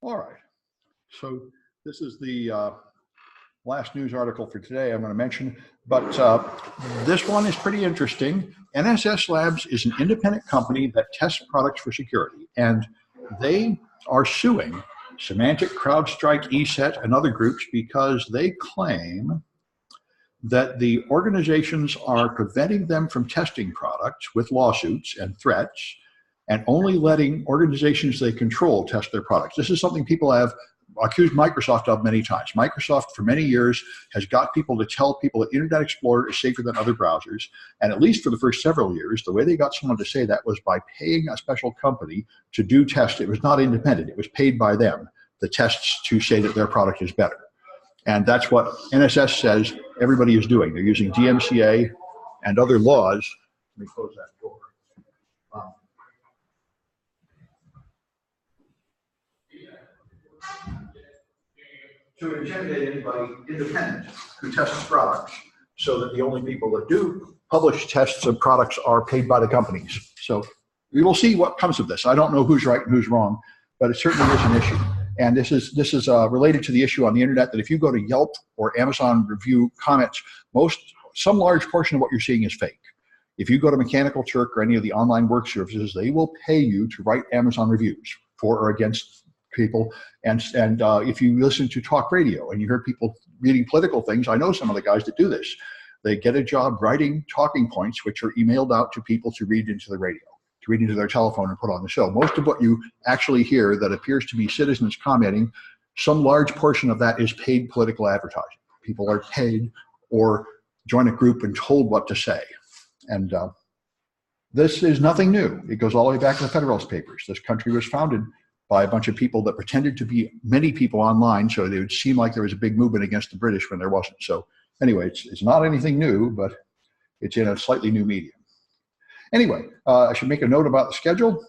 All right. So this is the last news article for today I'm going to mention, but this one is pretty interesting. NSS Labs is an independent company that tests products for security, and they are suing Symantec, CrowdStrike, ESET, and other groups because they claim that the organizations are preventing them from testing products with lawsuits and threats, and only letting organizations they control test their products. This is something people have accused Microsoft of many times. Microsoft, for many years, has got people to tell people that Internet Explorer is safer than other browsers. And at least for the first several years, the way they got someone to say that was by paying a special company to do tests. It was not independent. It was paid by them, the tests, to say that their product is better. And that's what NSS says everybody is doing. They're using DMCA and other laws. Let me close that door. To intimidate anybody independent who tests products, so that the only people that do publish tests of products are paid by the companies. So we will see what comes of this. I don't know who's right and who's wrong, but it certainly is an issue. And this is related to the issue on the internet that if you go to Yelp or Amazon review comments, some large portion of what you're seeing is fake. If you go to Mechanical Turk or any of the online work services, they will pay you to write Amazon reviews for or against people. And if you listen to talk radio and you hear people reading political things, I know some of the guys that do this. They get a job writing talking points which are emailed out to people to read into the radio, to read into their telephone and put on the show. Most of what you actually hear that appears to be citizens commenting, some large portion of that is paid political advertising. People are paid or join a group and told what to say. And this is nothing new. It goes all the way back to the Federalist Papers. This country was founded by a bunch of people that pretended to be many people online, so they would seem like there was a big movement against the British when there wasn't. So anyway, it's not anything new, but it's in a slightly new medium. Anyway, I should make a note about the schedule.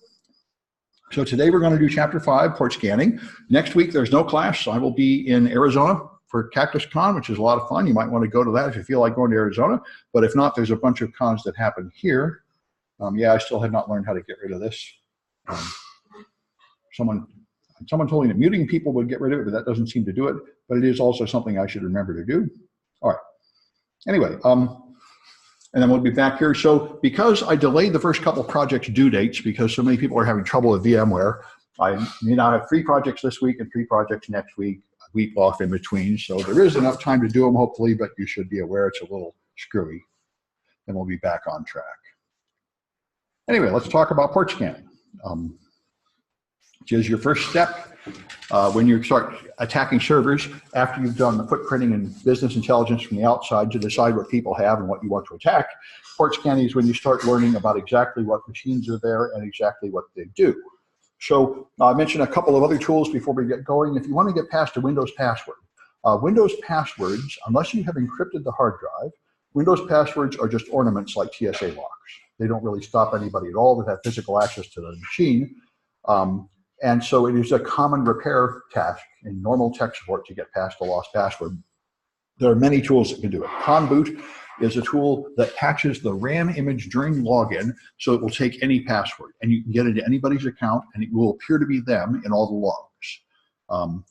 So today we're going to do Chapter 5, port scanning. Next week there's no class, so I will be in Arizona for Cactus Con, which is a lot of fun. You might want to go to that if you feel like going to Arizona. But if not, there's a bunch of cons that happen here. Yeah, I still have not learned how to get rid of this. Someone told me that muting people would get rid of it, but that doesn't seem to do it. But it is also something I should remember to do. All right. Anyway, and then we'll be back here. So because I delayed the first couple projects due dates because so many people are having trouble with VMware, I may not have 3 projects this week and 3 projects next week, a week off in between. So there is enough time to do them, hopefully, but you should be aware it's a little screwy. Then we'll be back on track. Anyway, let's talk about port scanning. Which is your first step when you start attacking servers after you've done the footprinting and business intelligence from the outside to decide what people have and what you want to attack. Port scanning is when you start learning about exactly what machines are there and exactly what they do. So I mentioned a couple of other tools before we get going. If you want to get past a Windows password, Windows passwords, unless you have encrypted the hard drive, Windows passwords are just ornaments like TSA locks. They don't really stop anybody at all that have physical access to the machine. And so it is a common repair task in normal tech support to get past a lost password. There are many tools that can do it. Conboot is a tool that patches the RAM image during login, so it will take any password. And you can get into anybody's account, and it will appear to be them in all the logs.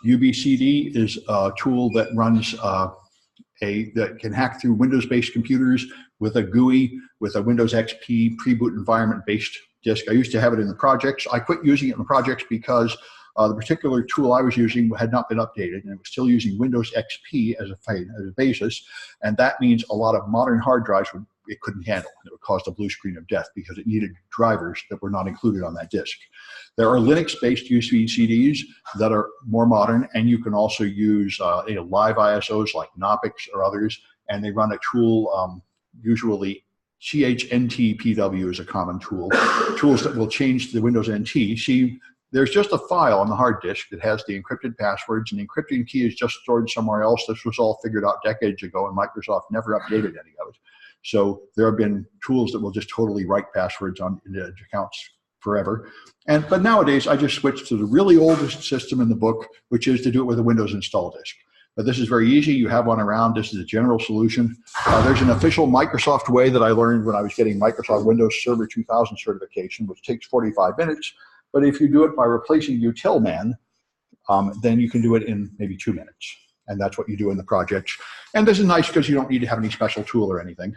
UBCD is a tool that runs that can hack through Windows-based computers with a GUI, with a Windows XP pre-boot environment-based disk. I used to have it in the projects. I quit using it in the projects because the particular tool I was using had not been updated, and it was still using Windows XP as a basis, and that means a lot of modern hard drives it couldn't handle. It would cause the blue screen of death because it needed drivers that were not included on that disk. There are Linux-based UBCDs that are more modern, and you can also use live ISOs like Knoppix or others, and they run a tool, usually CHNTPW is a common tool, tools that will change the Windows NT. See, there's just a file on the hard disk that has the encrypted passwords, and the encrypting key is just stored somewhere else. This was all figured out decades ago, and Microsoft never updated any of it. So there have been tools that will just totally write passwords on accounts forever. But nowadays, I just switched to the really oldest system in the book, which is to do it with a Windows install disk. But this is very easy. You have one around. This is a general solution. There's an official Microsoft way that I learned when I was getting Microsoft Windows Server 2000 certification, which takes 45 minutes. But if you do it by replacing utilman, then you can do it in maybe 2 minutes. And that's what you do in the projects. And this is nice because you don't need to have any special tool or anything.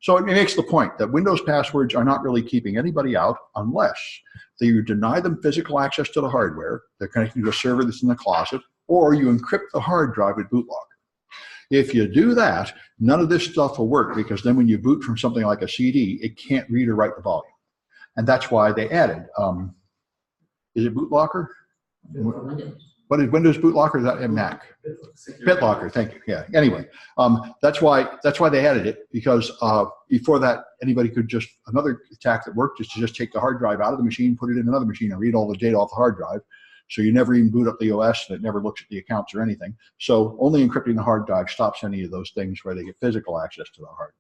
So it makes the point that Windows passwords are not really keeping anybody out unless you deny them physical access to the hardware, they're connected to a server that's in the closet, or you encrypt the hard drive with bootlocker. If you do that, none of this stuff will work, because then when you boot from something like a CD, it can't read or write the volume. And that's why they added, is it bootlocker? What is Windows bootlocker? Is that in Mac? BitLocker, thank you. Yeah. Anyway, that's why they added it, because before that, anybody could just, another attack that worked is to just take the hard drive out of the machine, put it in another machine, and read all the data off the hard drive. So you never even boot up the OS, and it never looks at the accounts or anything. So only encrypting the hard drive stops any of those things where they get physical access to the hardware.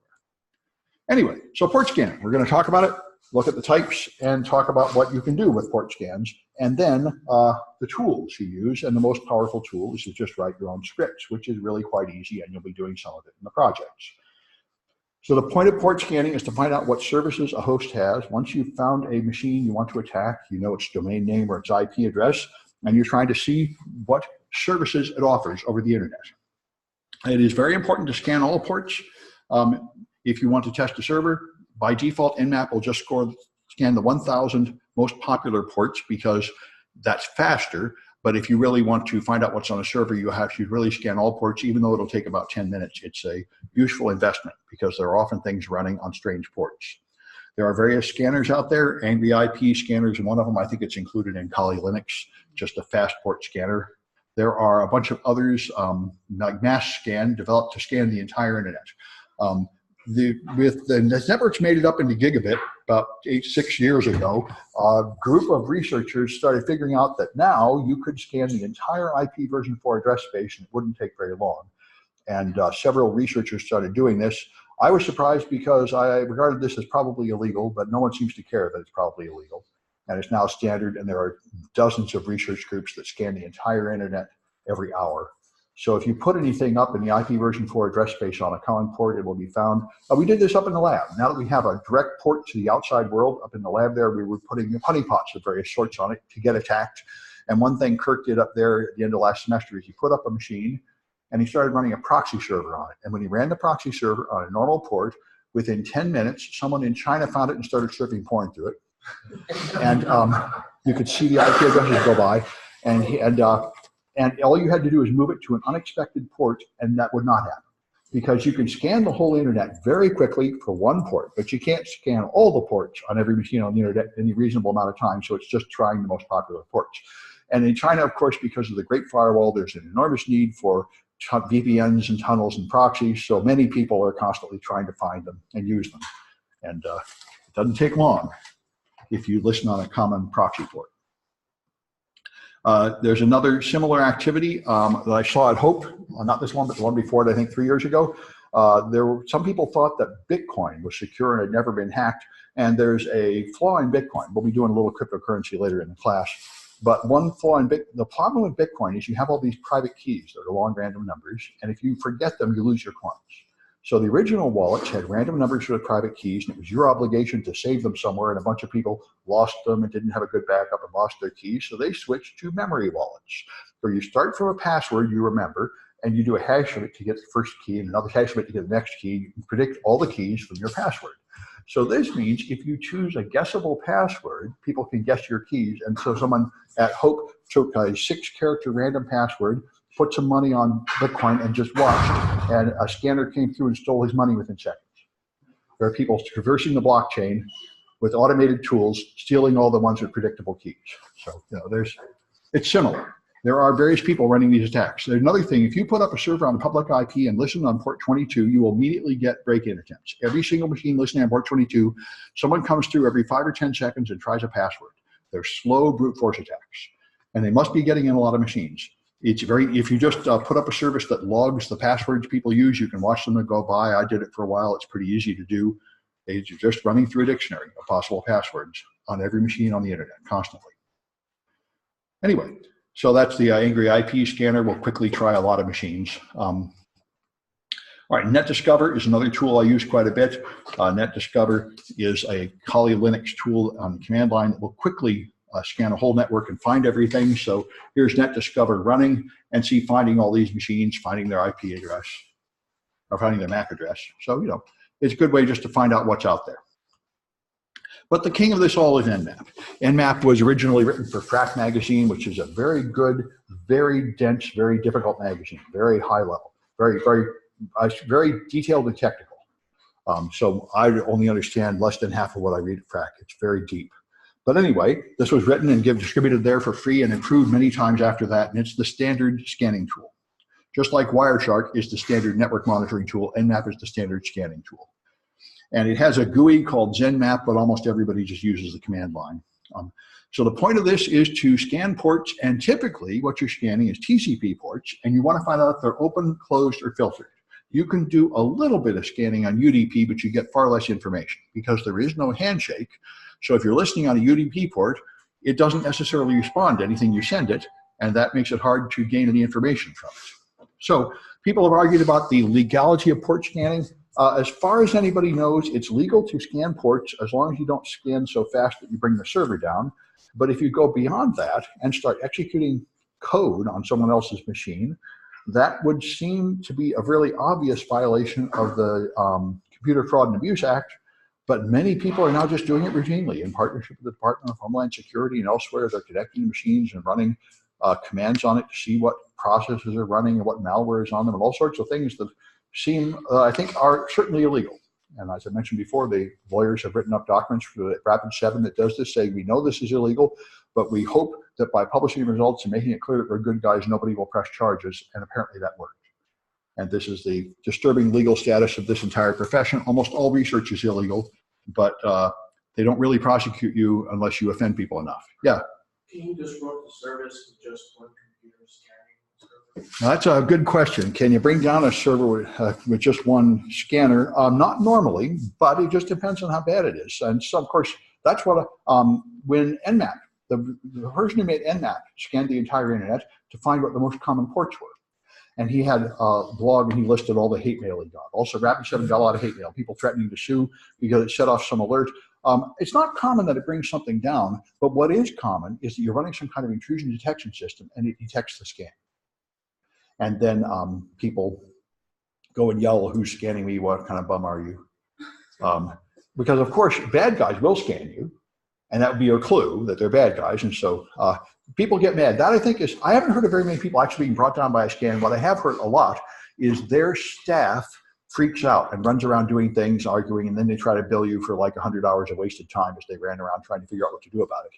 Anyway, so port scanning, we're going to talk about it, look at the types, and talk about what you can do with port scans, and then the tools you use. And the most powerful tool is to just write your own scripts, which is really quite easy, and you'll be doing some of it in the projects. So the point of port scanning is to find out what services a host has. Once you've found a machine you want to attack, you know its domain name or its IP address, and you're trying to see what services it offers over the internet. It is very important to scan all ports. If you want to test a server, by default, Nmap will just scan the 1,000 most popular ports, because that's faster. But if you really want to find out what's on a server, you have to really scan all ports, even though it'll take about 10 minutes. It's a useful investment, because there are often things running on strange ports. There are various scanners out there. Angry IP scanners, and one of them, I think it's included in Kali Linux, just a fast port scanner. There are a bunch of others, like Mass Scan, developed to scan the entire internet. The networks made it up into gigabit about 6 years ago. A group of researchers started figuring out that now you could scan the entire IPv4 address space, and it wouldn't take very long. And several researchers started doing this. I was surprised, because I regarded this as probably illegal, but no one seems to care that it's probably illegal. And it's now standard, and there are dozens of research groups that scan the entire internet every hour. So if you put anything up in the IPv4 address space on a common port, it will be found. We did this up in the lab. Now that we have a direct port to the outside world, up in the lab there, we were putting honeypots of various sorts on it to get attacked. And one thing Kirk did up there at the end of last semester is he put up a machine, and he started running a proxy server on it. And when he ran the proxy server on a normal port, within 10 minutes, someone in China found it and started surfing porn through it. And you could see the IP addresses go by, and all you had to do is move it to an unexpected port, and that would not happen. Because you can scan the whole internet very quickly for one port, but you can't scan all the ports on every machine on the internet in a reasonable amount of time, so it's just trying the most popular ports. And in China, of course, because of the Great Firewall, there's an enormous need for VPNs and tunnels and proxies, so many people are constantly trying to find them and use them. And it doesn't take long if you listen on a common proxy port. There's another similar activity that I saw at Hope, not this one, but the one before it, I think 3 years ago. Some people thought that Bitcoin was secure and had never been hacked, and there's a flaw in Bitcoin. We'll be doing a little cryptocurrency later in the class. But one flaw in the problem with Bitcoin is you have all these private keys that are long random numbers, and if you forget them, you lose your coins. So the original wallets had random numbers with private keys, and it was your obligation to save them somewhere, and a bunch of people lost them and didn't have a good backup and lost their keys, so they switched to memory wallets, where you start from a password you remember, and you do a hash of it to get the first key, and another hash of it to get the next key. You can predict all the keys from your password. So this means if you choose a guessable password, people can guess your keys. And so someone at Hope took a 6-character random password, put some money on Bitcoin, and just watched. And a scanner came through and stole his money within seconds. There are people traversing the blockchain with automated tools, stealing all the ones with predictable keys. So, it's similar. There are various people running these attacks. There's another thing. If you put up a server on a public IP and listen on port 22, you will immediately get break-in attempts. Every single machine listening on port 22, someone comes through every 5 or 10 seconds and tries a password. They're slow brute force attacks, and they must be getting in a lot of machines. If you just put up a service that logs the passwords people use, you can watch them go by. I did it for a while. It's pretty easy to do. You're just running through a dictionary of possible passwords on every machine on the internet constantly. Anyway. So that's the Angry IP scanner. We'll quickly try a lot of machines. All right, NetDiscover is another tool I use quite a bit. NetDiscover is a Kali Linux tool on the command line that will quickly scan a whole network and find everything. So here's NetDiscover running, and see finding all these machines, finding their IP address, or finding their MAC address. So, you know, it's a good way just to find out what's out there. But the king of this all is Nmap. Nmap was originally written for Frac magazine, which is a very good, very dense, very difficult magazine, very high level, very detailed and technical. So I only understand less than half of what I read at Frac. It's very deep. But anyway, this was written and distributed there for free and improved many times after that, and it's the standard scanning tool. Just like Wireshark is the standard network monitoring tool, Nmap is the standard scanning tool. And it has a GUI called ZenMap, but almost everybody just uses the command line. So the point of this is to scan ports, and typically what you're scanning is TCP ports, and you want to find out if they're open, closed, or filtered. You can do a little bit of scanning on UDP, but you get far less information because there is no handshake. So if you're listening on a UDP port, it doesn't necessarily respond to anything you send it, and that makes it hard to gain any information from it. So people have argued about the legality of port scanning. As far as anybody knows, it's legal to scan ports as long as you don't scan so fast that you bring the server down. But if you go beyond that and start executing code on someone else's machine, that would seem to be a really obvious violation of the Computer Fraud and Abuse Act. But many people are now just doing it routinely in partnership with the Department of Homeland Security and elsewhere. They're connecting the machines and running commands on it to see what processes are running and what malware is on them and all sorts of things that seem, I think, are certainly illegal. And as I mentioned before, the lawyers have written up documents for the Rapid7 that does this, saying we know this is illegal, but we hope that by publishing results and making it clear that we're good guys, nobody will press charges. And apparently that worked. And this is the disturbing legal status of this entire profession. Almost all research is illegal, but they don't really prosecute you unless you offend people enough. Yeah? Can you disrupt the service with just one computer scanning? Now, that's a good question. Can you bring down a server with just one scanner? Not normally, but it just depends on how bad it is. And so, of course, that's what, when Nmap, the person who made Nmap scanned the entire internet to find what the most common ports were. And he had a blog and he listed all the hate mail he got. Also, Rapid7 got a lot of hate mail, people threatening to sue because it set off some alert. It's not common that it brings something down, but what is common is that you're running some kind of intrusion detection system and it detects the scan. And then people go and yell, who's scanning me? What kind of bum are you? Because of course, bad guys will scan you, and that would be a clue that they're bad guys. And so people get mad. That I think is, I haven't heard of very many people actually being brought down by a scan. What I have heard a lot is their staff freaks out and runs around doing things, arguing, and then they try to bill you for like 100 hours of wasted time as they ran around trying to figure out what to do about it.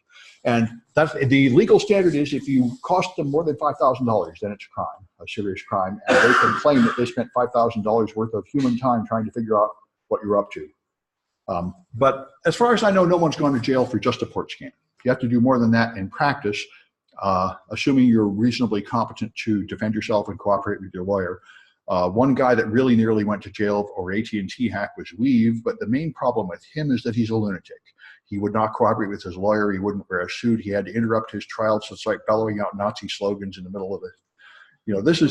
And that's the legal standard is if you cost them more than $5,000, then it's a crime, a serious crime, and they can claim that they spent $5,000 worth of human time trying to figure out what you're up to. But as far as I know, no one's gone to jail for just a port scan. You have to do more than that in practice, assuming you're reasonably competent to defend yourself and cooperate with your lawyer. One guy that really nearly went to jail over AT&T hack was Weave, but the main problem with him is that he's a lunatic. He would not cooperate with his lawyer. He wouldn't wear a suit. He had to interrupt his trial, so it's like bellowing out Nazi slogans in the middle of it. You know, this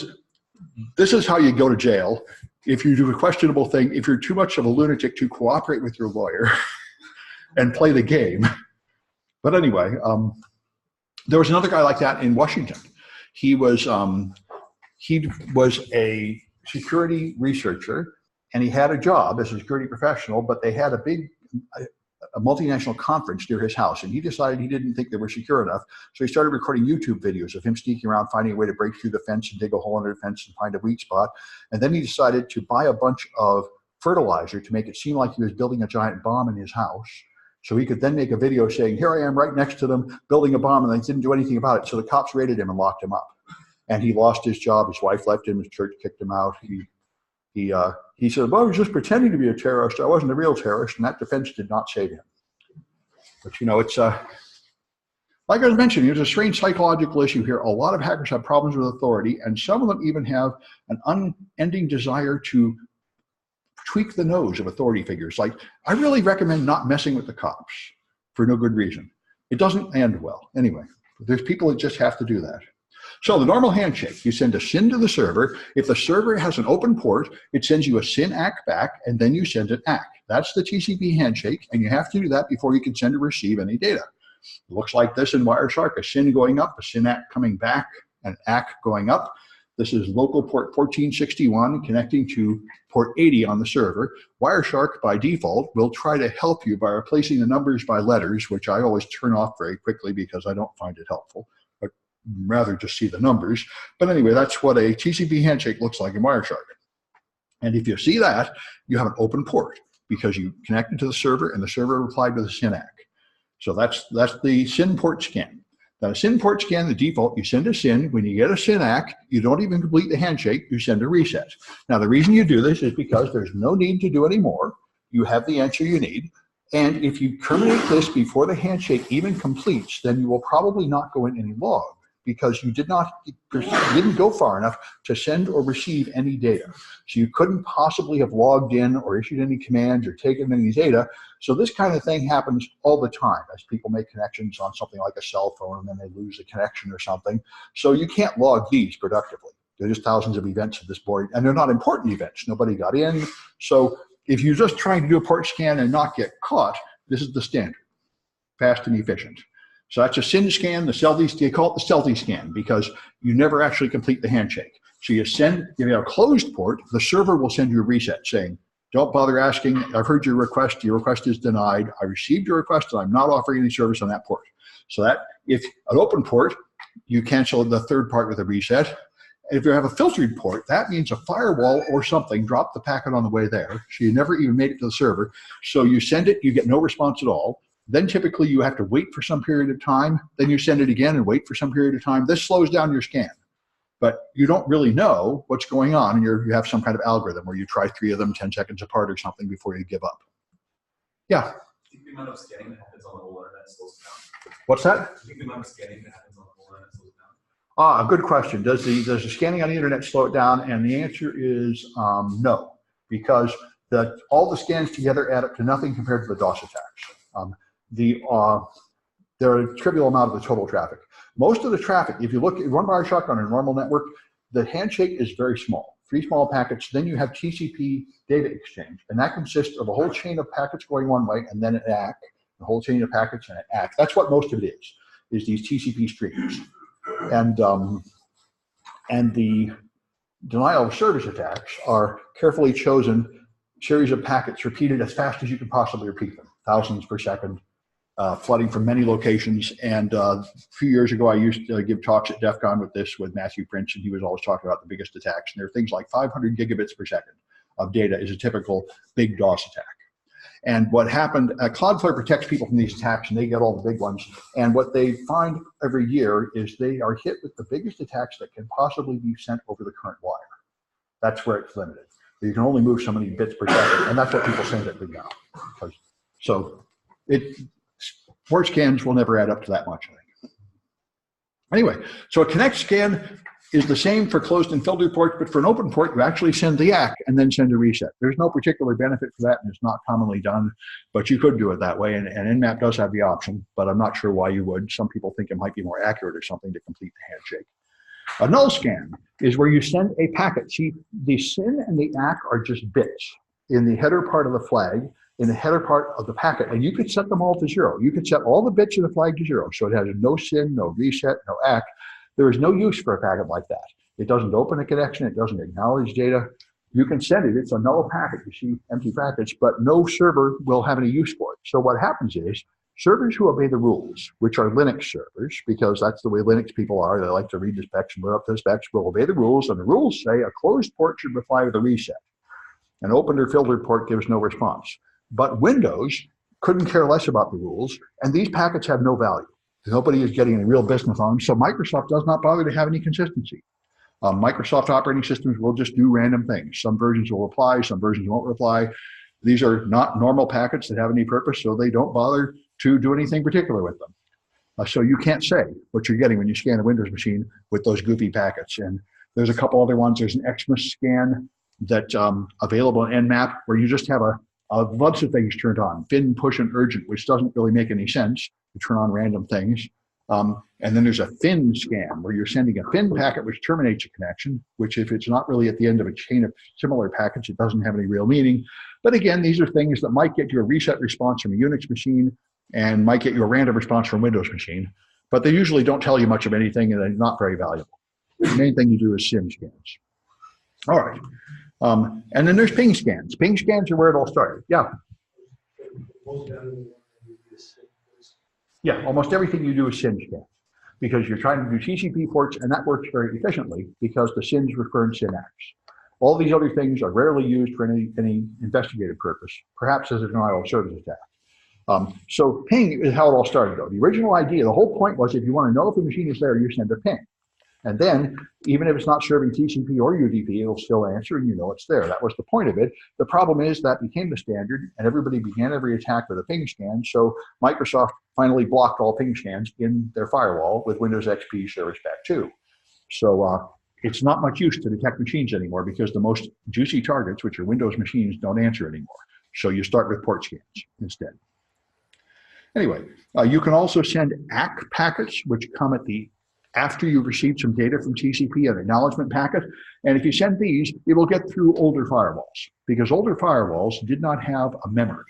is how you go to jail. If you do a questionable thing, if you're too much of a lunatic to cooperate with your lawyer and play the game. But anyway, there was another guy like that in Washington. He was a security researcher, and he had a job as a security professional, but they had a multinational conference near his house, and he decided he didn't think they were secure enough, so he started recording YouTube videos of him sneaking around, finding a way to break through the fence and dig a hole under the fence and find a weak spot. And then he decided to buy a bunch of fertilizer to make it seem like he was building a giant bomb in his house, so he could then make a video saying, here I am right next to them building a bomb, and they didn't do anything about it. So the cops raided him and locked him up. And he lost his job. His wife left him. His church kicked him out. He said, well, I was just pretending to be a terrorist. I wasn't a real terrorist. And that defense did not save him. But, you know, it's like I was mentioning, there's a strange psychological issue here. A lot of hackers have problems with authority, and some of them even have an unending desire to tweak the nose of authority figures. Like, I really recommend not messing with the cops for no good reason. It doesn't end well. Anyway, there's people that just have to do that. So the normal handshake, you send a SYN to the server. If the server has an open port, it sends you a SYN ACK back, and then you send an ACK. That's the TCP handshake, and you have to do that before you can send or receive any data. It looks like this in Wireshark, a SYN going up, a SYN ACK coming back, an ACK going up. This is local port 1461 connecting to port 80 on the server. Wireshark, by default, will try to help you by replacing the numbers by letters, which I always turn off very quickly because I don't find it helpful. I'd rather just see the numbers. But anyway, that's what a TCP handshake looks like in Wireshark. And if you see that, you have an open port because you connected to the server and the server replied with a SYN ACK. So that's the SYN port scan. Now, a SYN port scan, the default, you send a SYN. When you get a SYN ACK, you don't even complete the handshake, you send a reset. Now, the reason you do this is because there's no need to do any more. You have the answer you need. And if you terminate this before the handshake even completes, then you will probably not go in any log because you didn't go far enough to send or receive any data. So you couldn't possibly have logged in or issued any commands or taken any data. So this kind of thing happens all the time as people make connections on something like a cell phone and then they lose the connection or something. So you can't log these productively. There are just thousands of events at this point, and they're not important events. Nobody got in. So if you're just trying to do a port scan and not get caught, this is the standard, fast and efficient. So that's a SYN scan, they call it the stealthy scan because you never actually complete the handshake. So you have a closed port, the server will send you a reset saying, don't bother asking, I've heard your request is denied, I received your request and I'm not offering any service on that port. So that if an open port, you cancel the third part with a reset. If you have a filtered port, that means a firewall or something dropped the packet on the way there. So you never even made it to the server. So you send it, you get no response at all. Then typically you have to wait for some period of time. Then you send it again and wait for some period of time. This slows down your scan. But you don't really know what's going on. And you have some kind of algorithm where you try 3 of them 10 seconds apart or something before you give up. Yeah? Do you think the amount of scanning that happens on the whole internet slows down? What's that? Do you think the amount of scanning that happens on the whole internet slows down? A good question. Does the scanning on the internet slow it down? And the answer is no, because all the scans together add up to nothing compared to the DOS attacks. They're a trivial amount of the total traffic. Most of the traffic, if you run Wireshark on a normal network, the handshake is very small, 3 small packets. Then you have TCP data exchange, and that consists of a whole chain of packets going one way and then an ACK, a whole chain of packets and an ACK. That's what most of it is these TCP streams. And the denial of service attacks are carefully chosen series of packets repeated as fast as you can possibly repeat them, thousands per second, flooding from many locations. And a few years ago, I used to give talks at DEF CON with Matthew Prince, and he was always talking about the biggest attacks. And there are things like 500 gigabits per second of data is a typical big DOS attack. And what happened, Cloudflare protects people from these attacks, and they get all the big ones. And what they find every year is they are hit with the biggest attacks that can possibly be sent over the current wire. That's where it's limited. You can only move so many bits per second, and that's what people send it now. So port scans will never add up to that much, I think. Anyway, so a connect scan is the same for closed and filtered ports, but for an open port, you actually send the ACK and then send a reset. There's no particular benefit for that, and it's not commonly done, but you could do it that way, and Nmap does have the option, but I'm not sure why you would. Some people think it might be more accurate or something to complete the handshake. A null scan is where you send a packet. See, the SYN and the ACK are just bits in the header part of the flag, in the header part of the packet, and you could set them all to 0. You could set all the bits in the flag to 0, so it has no SYN, no reset, no ACK. There is no use for a packet like that. It doesn't open a connection, it doesn't acknowledge data. You can send it, it's a null packet, you see empty packets, but no server will have any use for it. So what happens is, servers who obey the rules, which are Linux servers, because that's the way Linux people are, they like to read the specs and live up to the specs, will obey the rules, and the rules say a closed port should reply with a reset. An open or filtered port gives no response. But Windows couldn't care less about the rules, and these packets have no value. Nobody is getting any real business on them, so Microsoft does not bother to have any consistency. Microsoft operating systems will just do random things. Some versions will reply, some versions won't reply. These are not normal packets that have any purpose, so they don't bother to do anything particular with them. So you can't say what you're getting when you scan a Windows machine with those goofy packets. And there's a couple other ones. There's an Xmas scan that's available in Nmap where you just have a bunch of things turned on. Fin, push, and urgent, which doesn't really make any sense to turn on random things. And then there's a fin scan where you're sending a fin packet which terminates a connection, which if it's not really at the end of a chain of similar packets, it doesn't have any real meaning. But again, these are things that might get you a reset response from a Unix machine and might get you a random response from a Windows machine, but they usually don't tell you much of anything and they're not very valuable. The main thing you do is SIM scans. All right. And then there's ping scans. Ping scans are where it all started. Yeah. Yeah, almost everything you do is SIM scan because you're trying to do TCP ports, and that works very efficiently because the SINs refer in SYN acts. All these other things are rarely used for any investigative purpose, perhaps as a denial of service attack. So ping is how it all started, though. The original idea, the whole point was if you want to know if a machine is there, you send a ping. And then, even if it's not serving TCP or UDP, it'll still answer and you know it's there. That was the point of it. The problem is that became the standard and everybody began every attack with a ping scan. So Microsoft finally blocked all ping scans in their firewall with Windows XP Service Pack 2. So it's not much use to detect machines anymore because the most juicy targets, which are Windows machines, don't answer anymore. So you start with port scans instead. Anyway, you can also send ACK packets, which come at the after you've received some data from TCP, an acknowledgement packet. And if you send these, it will get through older firewalls because older firewalls did not have a memory.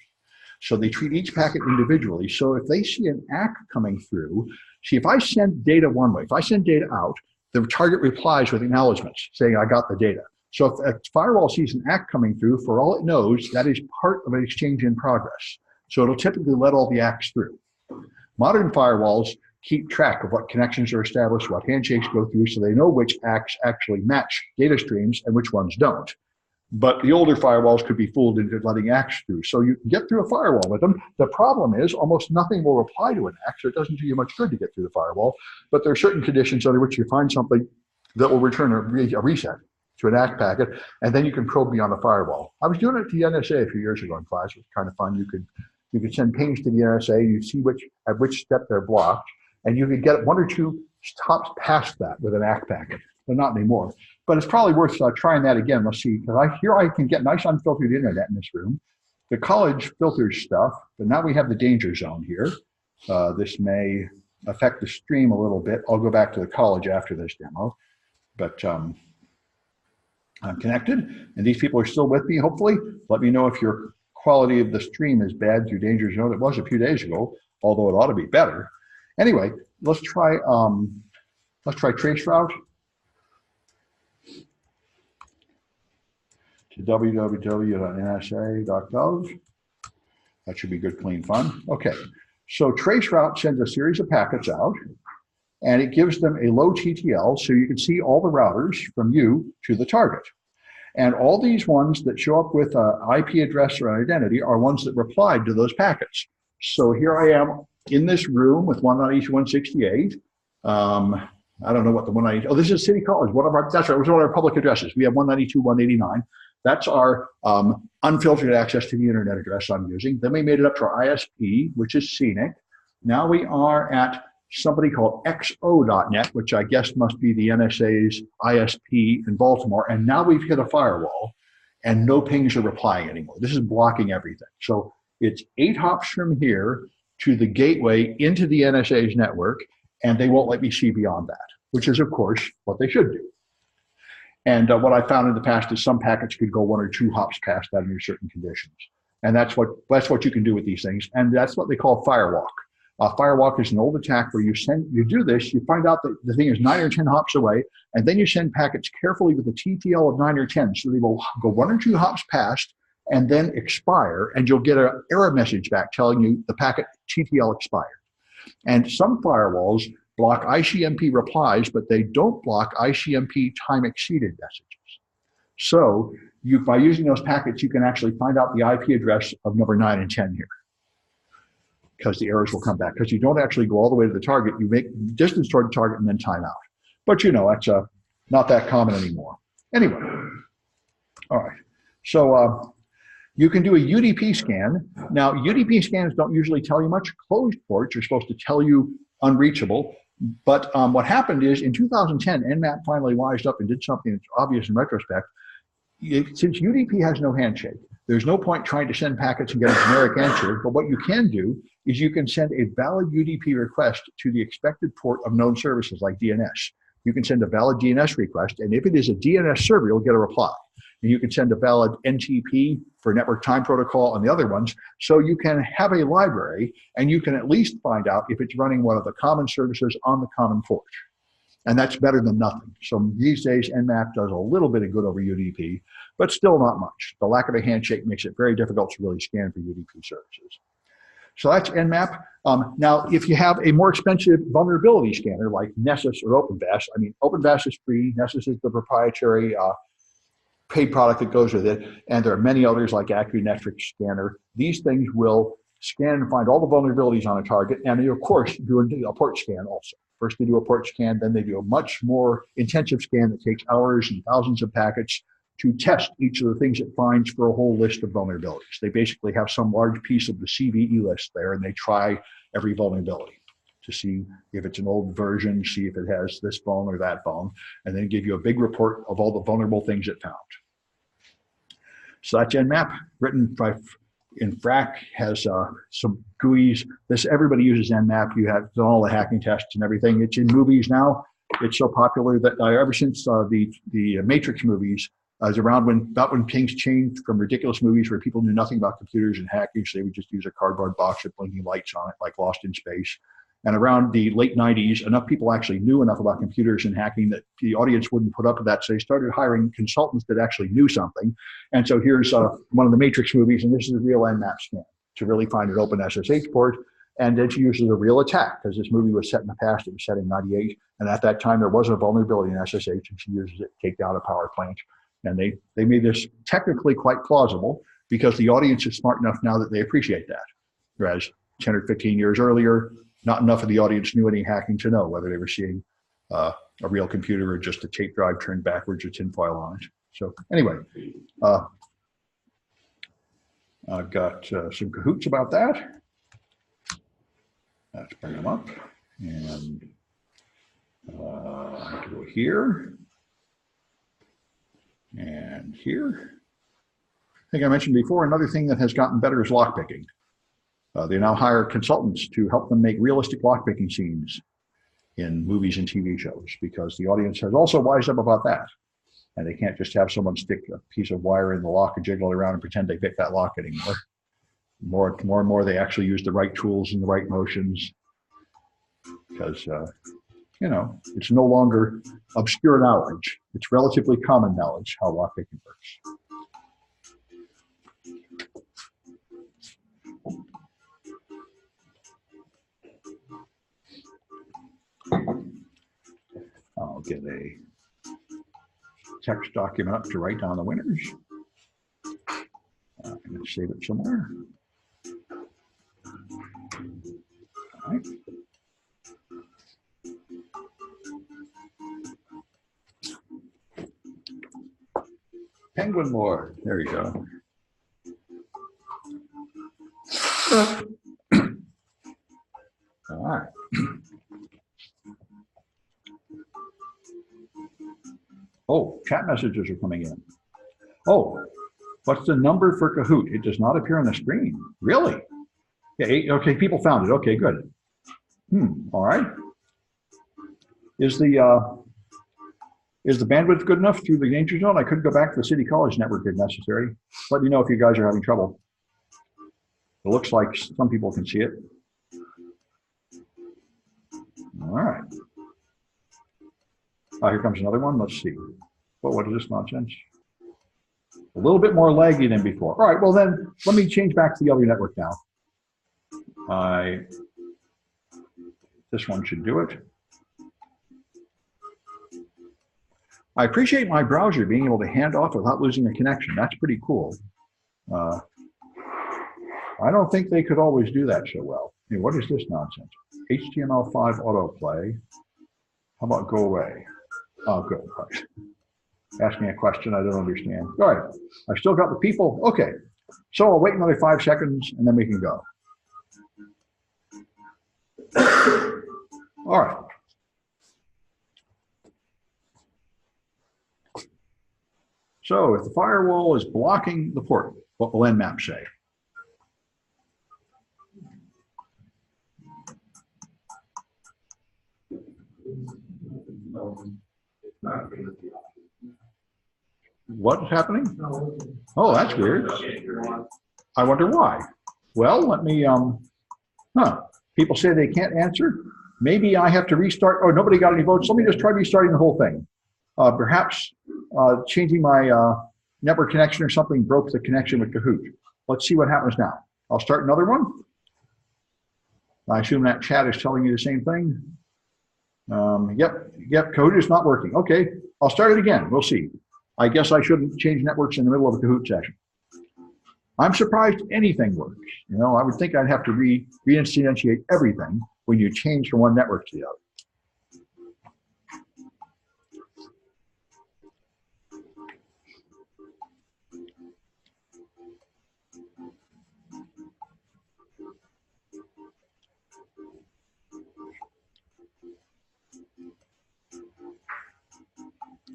So they treat each packet individually. So if they see an ACK coming through, see if I send data one way, if I send data out, the target replies with acknowledgements saying I got the data. So if a firewall sees an ACK coming through, for all it knows, that is part of an exchange in progress. So it'll typically let all the ACKs through. Modern firewalls keep track of what connections are established, what handshakes go through, so they know which ACKs actually match data streams and which ones don't. But the older firewalls could be fooled into letting ACKs through. So you can get through a firewall with them. The problem is almost nothing will reply to an ACK, so it doesn't do you much good to get through the firewall. But there are certain conditions under which you find something that will return a reset to an ACK packet, and then you can probe beyond the firewall. I was doing it to the NSA a few years ago in class. It was kind of fun. You could send pings to the NSA, and you see at which step they're blocked, and you could get one or two hops past that with an ACK packet, but not anymore. But it's probably worth trying that again. Let's see, because I can get nice unfiltered internet in this room. The college filters stuff, but now we have the danger zone here. This may affect the stream a little bit. I'll go back to the college after this demo, but I'm connected, and these people are still with me, hopefully. Let me know if your quality of the stream is bad through danger zone. It was a few days ago, although it ought to be better. Anyway, let's try traceroute to www.nsa.gov. That should be good, clean fun. Okay, so traceroute sends a series of packets out, and it gives them a low TTL, so you can see all the routers from you to the target. And all these ones that show up with an IP address or an identity are ones that replied to those packets. So here I am in this room with 192.168. I don't know what the 192, oh, this is City College. That's right, it was one of our public addresses. We have 192.189. That's our unfiltered access to the internet address I'm using. Then we made it up to our ISP, which is CNIT. Now we are at somebody called XO.net, which I guess must be the NSA's ISP in Baltimore. And now we've hit a firewall and no pings are replying anymore. This is blocking everything. So it's 8 hops from here to the gateway into the NSA's network, and they won't let me see beyond that, which is, of course, what they should do. And what I found in the past is some packets could go 1 or 2 hops past that under certain conditions. And that's what you can do with these things. And that's what they call firewalk. Firewalk is an old attack where you do this, you find out that the thing is 9 or 10 hops away, and then you send packets carefully with a TTL of 9 or 10. So they will go 1 or 2 hops past and then expire, and you'll get an error message back telling you the packet TTL expired. And some firewalls block ICMP replies, but they don't block ICMP time exceeded messages. So by using those packets, you can actually find out the IP address of number 9 and 10 here, because the errors will come back. Because you don't actually go all the way to the target, you make distance toward the target and then time out. But you know, that's not that common anymore. Anyway, all right. So you can do a UDP scan. Now, UDP scans don't usually tell you much. Closed ports are supposed to tell you unreachable. But what happened is in 2010, Nmap finally wised up and did something that's obvious in retrospect. Since UDP has no handshake, there's no point trying to send packets and get a generic answer. But what you can do is you can send a valid UDP request to the expected port of known services like DNS. You can send a valid DNS request, and if it is a DNS server, you'll get a reply. and you can send a valid NTP for network time protocol and the other ones. So you can have a library, and you can at least find out if it's running one of the common services on the common port. And that's better than nothing. So these days, Nmap does a little bit of good over UDP, but still not much. The lack of a handshake makes it very difficult to really scan for UDP services. So that's Nmap. Now, if you have a more expensive vulnerability scanner like Nessus or OpenVAS, I mean, OpenVAS is free. Nessus is the proprietary paid product that goes with it. And there are many others like Accumetric Scanner. These things will scan and find all the vulnerabilities on a target. And they, of course, do a port scan also. First they do a port scan, then they do a much more intensive scan that takes hours and thousands of packets to test each of the things it finds for a whole list of vulnerabilities. They basically have some large piece of the CVE list there, and they try every vulnerability to see if it's an old version, see if it has this phone or that phone, and then give you a big report of all the vulnerable things it found. So that's Nmap, written by Infrac, has some GUIs. Everybody uses Nmap. You have done all the hacking tests and everything. It's in movies now. It's so popular that ever since the Matrix movies, about when things changed from ridiculous movies where people knew nothing about computers and hacking, so they would just use a cardboard box with blinking lights on it, like Lost in Space. And around the late 90s, enough people actually knew enough about computers and hacking that the audience wouldn't put up with that. So they started hiring consultants that actually knew something. And so here's one of the Matrix movies, and this is a real Nmap scan to really find an open SSH port. And then she uses a real attack, because this movie was set in the past. It was set in '98. And at that time, there was a vulnerability in SSH, and she uses it to take down a power plant. And they made this technically quite plausible, because the audience is smart enough now that they appreciate that. Whereas 10 or 15 years earlier, not enough of the audience knew any hacking to know whether they were seeing a real computer or just a tape drive turned backwards with tinfoil on it. So anyway, I've got some cahoots about that. Let's bring them up. And I have to go here and here. I think I mentioned before, another thing that has gotten better is lockpicking. They now hire consultants to help them make realistic lockpicking scenes in movies and TV shows, because the audience has also wised up about that. And they can't just have someone stick a piece of wire in the lock and jiggle it around and pretend they picked that lock anymore. More and more, they actually use the right tools and the right motions, because, it's no longer obscure knowledge. It's relatively common knowledge how lockpicking works. I'll get a text document up to write down the winners. I'm going to save it somewhere. All right. Penguin Lord, there you go. All right. Oh, chat messages are coming in. Oh, what's the number for Kahoot? It does not appear on the screen. Really? Yeah, okay, people found it. Okay, good. All right. Is the bandwidth good enough through the danger zone? I could go back to the City College network if necessary. Let me know if you guys are having trouble. It looks like some people can see it. All right. Oh, here comes another one. Let's see. Well, what is this nonsense? A little bit more laggy than before. All right, well then, let me change back to the other network now. This one should do it. I appreciate my browser being able to hand off without losing a connection. That's pretty cool. I don't think they could always do that so well. Hey, what is this nonsense? HTML5 autoplay. How about go away? Oh, good. Right. Ask me a question I don't understand. All right, I've still got the people. Okay, so I'll wait another 5 seconds and then we can go. All right. So if the firewall is blocking the port, what will Nmap say? What's happening? Oh, that's weird. I wonder why. Well, let me, people say they can't answer. Maybe I have to restart. Oh, nobody got any votes. Let me just try restarting the whole thing. Perhaps changing my network connection or something broke the connection with Kahoot. Let's see what happens now. I'll start another one. I assume that chat is telling you the same thing. Yep, Kahoot is not working. Okay, I'll start it again. We'll see. I guess I shouldn't change networks in the middle of a Kahoot session. I'm surprised anything works. You know, I would think I'd have to reinstantiate everything when you change from one network to the other.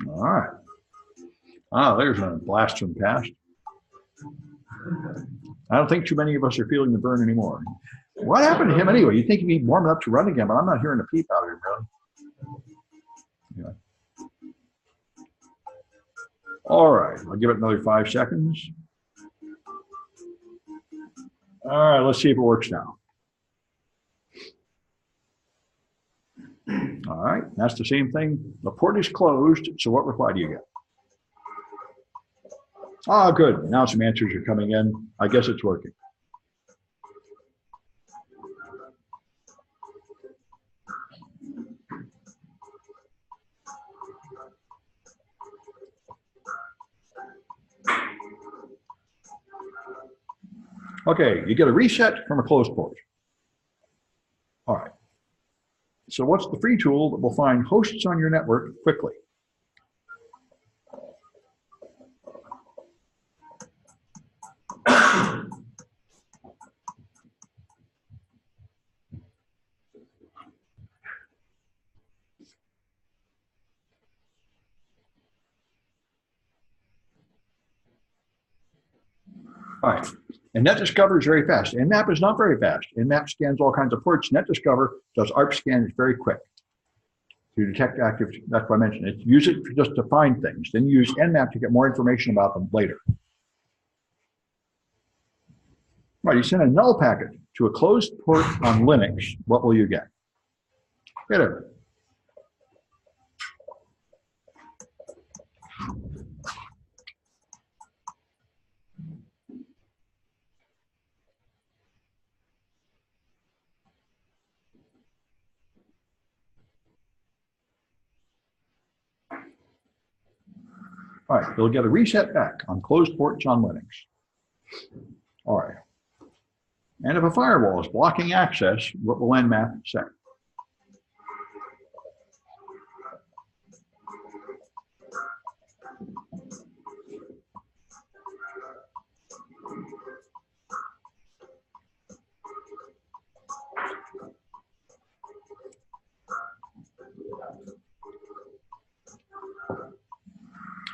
All right. Ah, there's a blast from the past. I don't think too many of us are feeling the burn anymore. What happened to him anyway? You'd think he'd be warming up to run again, but I'm not hearing a peep out of him, really. Yeah. All right, I'll give it another 5 seconds. All right, let's see if it works now. All right, that's the same thing. The port is closed, so what reply do you get? Ah, good. Now some answers are coming in. I guess it's working. Okay, you get a reset from a closed port. All right. So what's the free tool that will find hosts on your network quickly? All right, and NetDiscover is very fast. Nmap is not very fast. Nmap scans all kinds of ports. NetDiscover does ARP scan. It's very quick to detect active. That's what I mentioned. It use it just to find things. Then use Nmap to get more information about them later. Right, you send a null packet to a closed port on Linux. What will you get? Get it. All right, you'll get a reset back on closed ports on Linux. All right. And if a firewall is blocking access, what will Nmap say?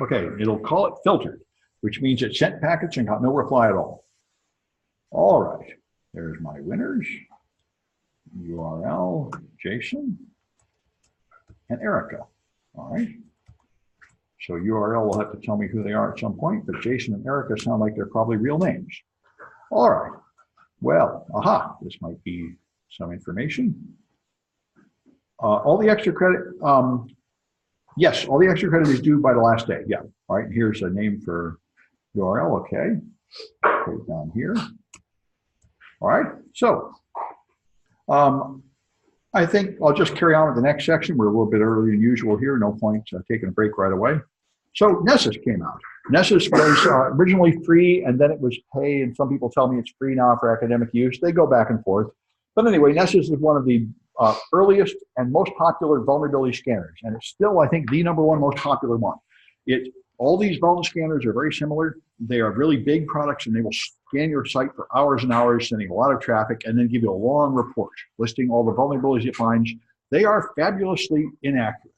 Okay, it'll call it filtered, which means it sent packets and got no reply at all. All right, there's my winners. URL, Jason, and Erica. All right. So URL will have to tell me who they are at some point, but Jason and Erica sound like they're probably real names. All right. Well, aha, this might be some information. All the extra credit, yes, all the extra credit is due by the last day. Yeah. All right. Here's a name for URL. Okay. Put it down here. All right. So I think I'll just carry on with the next section. We're a little bit earlier than usual here. No point taking a break right away. So Nessus came out. Nessus was originally free, and then it was pay, and some people tell me it's free now for academic use. They go back and forth. But anyway, Nessus is one of the earliest and most popular vulnerability scanners, and it's still, I think, the #1 most popular one. All these vulnerability scanners are very similar. They are really big products, and they will scan your site for hours and hours, sending a lot of traffic, and then give you a long report listing all the vulnerabilities it finds. They are fabulously inaccurate.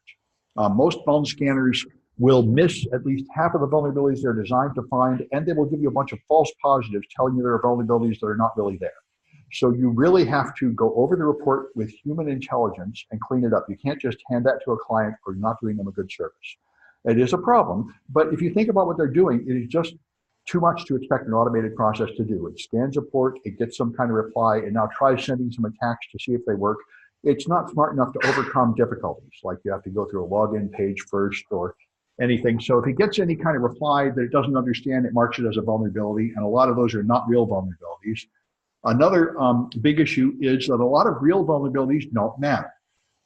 Most vulnerability scanners will miss at least half of the vulnerabilities they're designed to find, and they will give you a bunch of false positives telling you there are vulnerabilities that are not really there. So you really have to go over the report with human intelligence and clean it up. You can't just hand that to a client, or you're not doing them a good service. It is a problem, but if you think about what they're doing, it is just too much to expect an automated process to do. It scans a port, it gets some kind of reply, and now tries sending some attacks to see if they work. It's not smart enough to overcome difficulties, like you have to go through a login page first or anything. So if it gets any kind of reply that it doesn't understand, it marks it as a vulnerability, and a lot of those are not real vulnerabilities. Another big issue is that a lot of real vulnerabilities don't matter.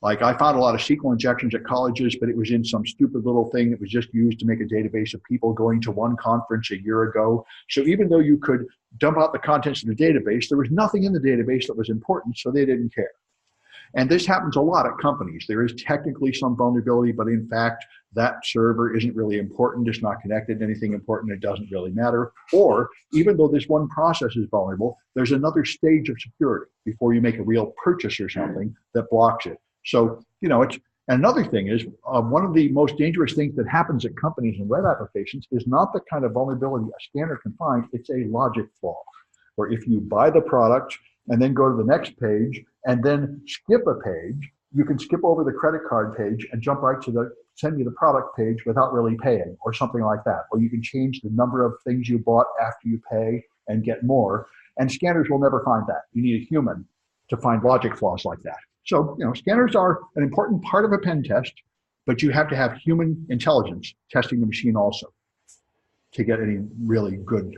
Like I found a lot of SQL injections at colleges, but it was in some stupid little thing that was just used to make a database of people going to one conference a year ago. So even though you could dump out the contents of the database, there was nothing in the database that was important, so they didn't care. And this happens a lot at companies. There is technically some vulnerability, but in fact, that server isn't really important. It's not connected to anything important. It doesn't really matter. Or even though this one process is vulnerable, there's another stage of security before you make a real purchase or something that blocks it. So, you know, it's another thing is one of the most dangerous things that happens at companies and web applications is not the kind of vulnerability a scanner can find. It's a logic flaw, where if you buy the product and then go to the next page and then skip a page, you can skip over the credit card page and jump right to the send you the product page without really paying or something like that. Or you can change the number of things you bought after you pay and get more. And scanners will never find that. You need a human to find logic flaws like that. So, you know, scanners are an important part of a pen test, but you have to have human intelligence testing the machine also to get any really good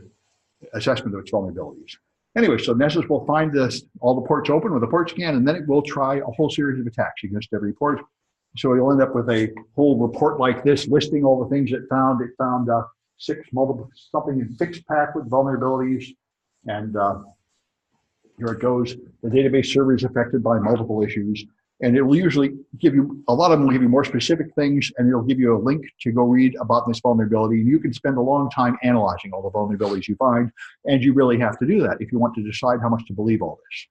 assessment of its vulnerabilities. Anyway, so Nessus will find all the ports open with a port scan, and then it will try a whole series of attacks against every port. So you'll end up with a whole report like this, listing all the things it found. It found 6 multiple something in fixed pack with vulnerabilities, and here it goes. The database server is affected by multiple issues, and it will usually give you, a lot of them will give you more specific things, and it'll give you a link to go read about this vulnerability. And you can spend a long time analyzing all the vulnerabilities you find, and you really have to do that if you want to decide how much to believe all this.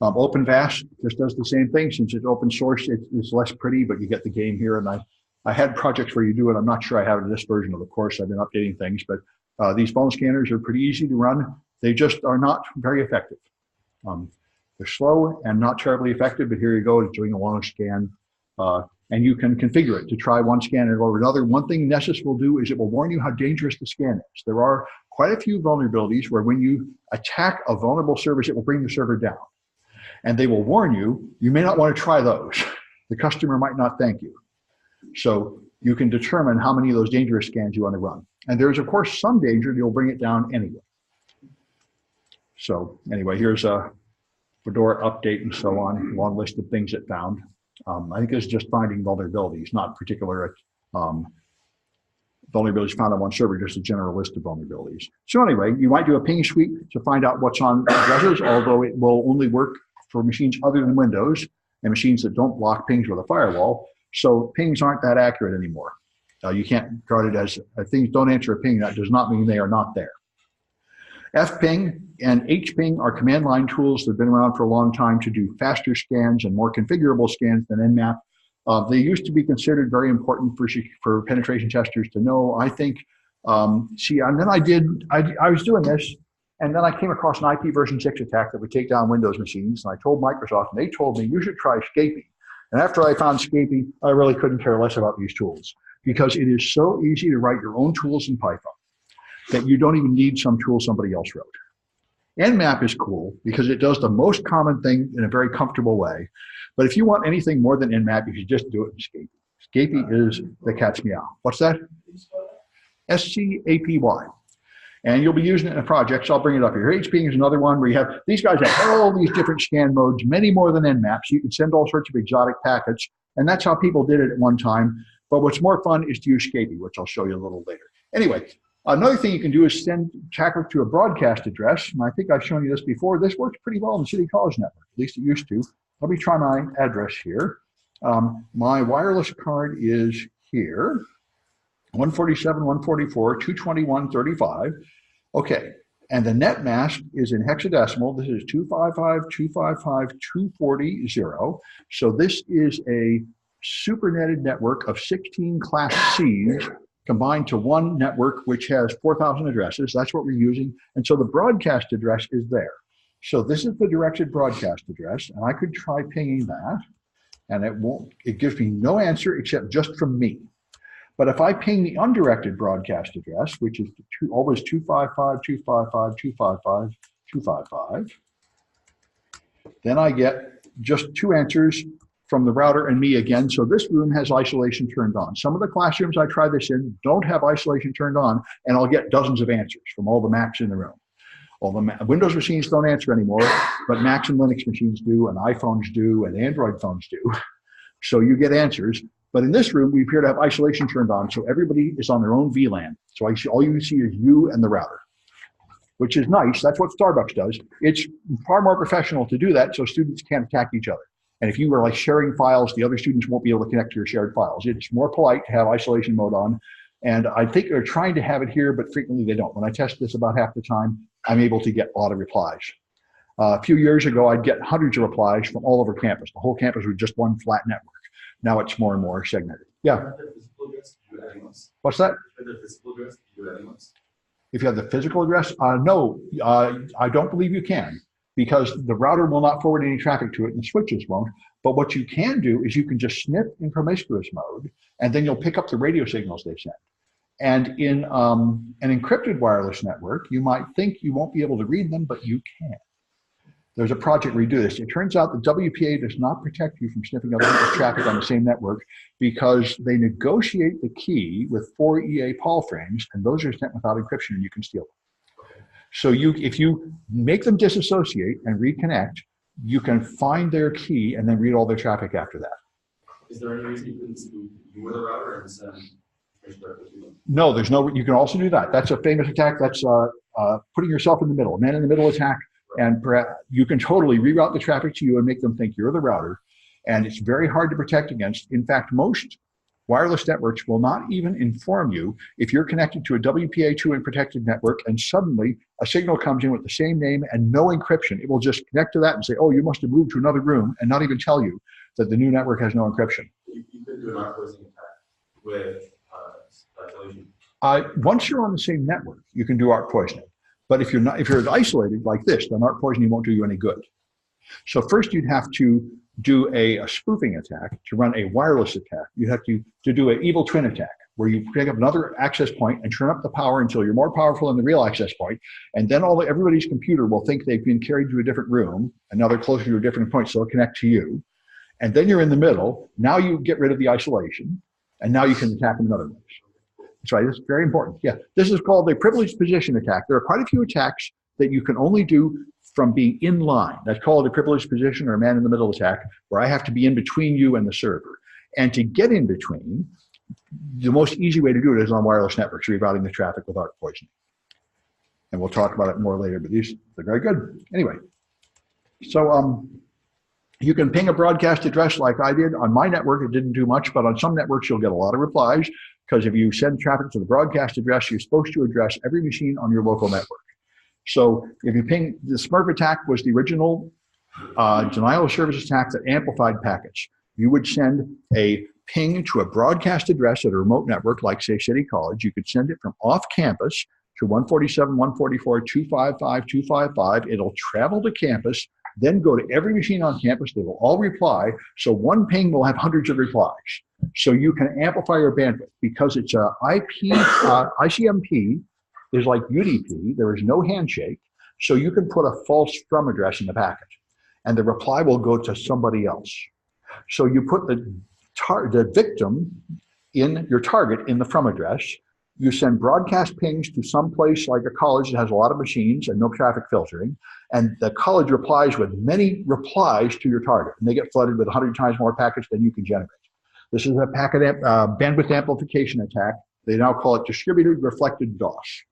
OpenVAS just does the same thing. Since it's open source, it's less pretty, but you get the game here. And I had projects where you do it. I'm not sure I have it in this version of the course. I've been updating things, but these phone scanners are pretty easy to run. They just are not very effective. They're slow and not terribly effective, but here you go, it's doing a long scan. And you can configure it to try one scan and over another. One thing Nessus will do is it will warn you how dangerous the scan is. There are quite a few vulnerabilities where when you attack a vulnerable service, it will bring the server down. And they will warn you, you may not want to try those. The customer might not thank you. So you can determine how many of those dangerous scans you want to run. And there's, of course, some danger that you'll bring it down anyway. So anyway, here's a Fedora update and so on, a long list of things it found. I think it's just finding vulnerabilities, not particular vulnerabilities found on one server, just a general list of vulnerabilities. So anyway, you might do a ping sweep to find out what's on addresses, although it will only work for machines other than Windows and machines that don't block pings with a firewall. So pings aren't that accurate anymore. You can't regard it as things don't answer a ping. That does not mean they are not there. fping and hping are command line tools that have been around for a long time to do faster scans and more configurable scans than Nmap. They used to be considered very important for penetration testers to know. I think, and then I was doing this, and then I came across an IP version 6 attack that would take down Windows machines, and I told Microsoft, and they told me, you should try Scapy. And after I found Scapy, I really couldn't care less about these tools, because it is so easy to write your own tools in Python that you don't even need some tool somebody else wrote. Nmap is cool because it does the most common thing in a very comfortable way. But if you want anything more than Nmap, you should just do it in Scapy. Scapy is the cat's meow. What's that? SCAPY. And you'll be using it in a project, so I'll bring it up here. HPing is another one where you have, these guys have all these different scan modes, many more than Nmap, so you can send all sorts of exotic packets, and that's how people did it at one time. But what's more fun is to use Scapy, which I'll show you a little later. Anyway, another thing you can do is send traffic to a broadcast address, and I think I've shown you this before. This works pretty well in the City College network, at least it used to. Let me try my address here. My wireless card is here, 147, 144, 221, 35. Okay, and the net mask is in hexadecimal. This is 255, 255, 240, 0. So this is a super netted network of 16 class Cs combined to one network which has 4,000 addresses. That's what we're using. And so the broadcast address is there. So this is the directed broadcast address, and I could try pinging that, and it gives me no answer except just from me. But if I ping the undirected broadcast address, which is always 255.255.255.255, then I get just 2 answers from the router and me again. So this room has isolation turned on. Some of the classrooms I try this in don't have isolation turned on, and I'll get dozens of answers from all the Macs in the room. All the Windows machines don't answer anymore, but Macs and Linux machines do, and iPhones do, and Android phones do. So you get answers. But in this room, we appear to have isolation turned on, so everybody is on their own VLAN. So all you see is you and the router, which is nice. That's what Starbucks does. It's far more professional to do that so students can't attack each other. And if you were like sharing files, the other students won't be able to connect to your shared files. It's more polite to have isolation mode on. And I think they're trying to have it here, but frequently they don't. When I test this about half the time, I'm able to get a lot of replies. A few years ago, I'd get hundreds of replies from all over campus. The whole campus was just one flat network. Now it's more and more segmented. Yeah. What's that? If you have the physical address, no, I don't believe you can, because the router will not forward any traffic to it and the switches won't. But what you can do is you can just snip in promiscuous mode, and then you'll pick up the radio signals they send. And in an encrypted wireless network, you might think you won't be able to read them, but you can. There's a project where you do this. It turns out that WPA does not protect you from sniffing other people's traffic on the same network, because they negotiate the key with 4 EA Paul frames, and those are sent without encryption, and you can steal them. So if you make them disassociate and reconnect, you can find their key and then read all their traffic after that. Is there any reason you couldn't do you with a router and send information directly to them? No, there's no. You can also do that. That's a famous attack. That's putting yourself in the middle, a man in the middle attack. And you can totally reroute the traffic to you and make them think you're the router. And it's very hard to protect against. In fact, most wireless networks will not even inform you if you're connected to a WPA2 and protected network and suddenly a signal comes in with the same name and no encryption. It will just connect to that and say, oh, you must have moved to another room, and not even tell you that the new network has no encryption. You could do an arc-poisoning attack with isolation. Once you're on the same network, you can do arc poisoning. But if you're isolated like this, then arc poisoning won't do you any good. So first you'd have to do a spoofing attack to run a wireless attack. You have to do an evil twin attack, where you pick up another access point and turn up the power until you're more powerful than the real access point, and then everybody's computer will think they've been carried to a different room, and now they're closer to a different point, so they'll connect to you. And then you're in the middle. Now you get rid of the isolation, and now you can attack in another way. That's right, this is very important. Yeah, this is called a privileged position attack. There are quite a few attacks that you can only do from being in line. That's called a privileged position or a man in the middle attack, where I have to be in between you and the server. And to get in between, the most easy way to do it is on wireless networks, rerouting the traffic with arc poisoning. And we'll talk about it more later, but they're very good. Anyway, so you can ping a broadcast address like I did. On my network, it didn't do much, but on some networks, you'll get a lot of replies, because if you send traffic to the broadcast address, you're supposed to address every machine on your local network. So if you ping, the Smurf attack was the original denial of service attack that amplified packets. You would send a ping to a broadcast address at a remote network, like say City College. You could send it from off campus to 147, 144, 255, 255. It'll travel to campus, then go to every machine on campus. They will all reply. So one ping will have hundreds of replies. So you can amplify your bandwidth, because it's a ICMP is like UDP. There is no handshake. So you can put a false from address in the packet, and the reply will go to somebody else. So you put the victim in your target in the from address. You send broadcast pings to some place like a college that has a lot of machines and no traffic filtering, and the college replies with many replies to your target, and they get flooded with 100 times more packets than you can generate. This is a packet bandwidth amplification attack. They now call it distributed reflected DOS.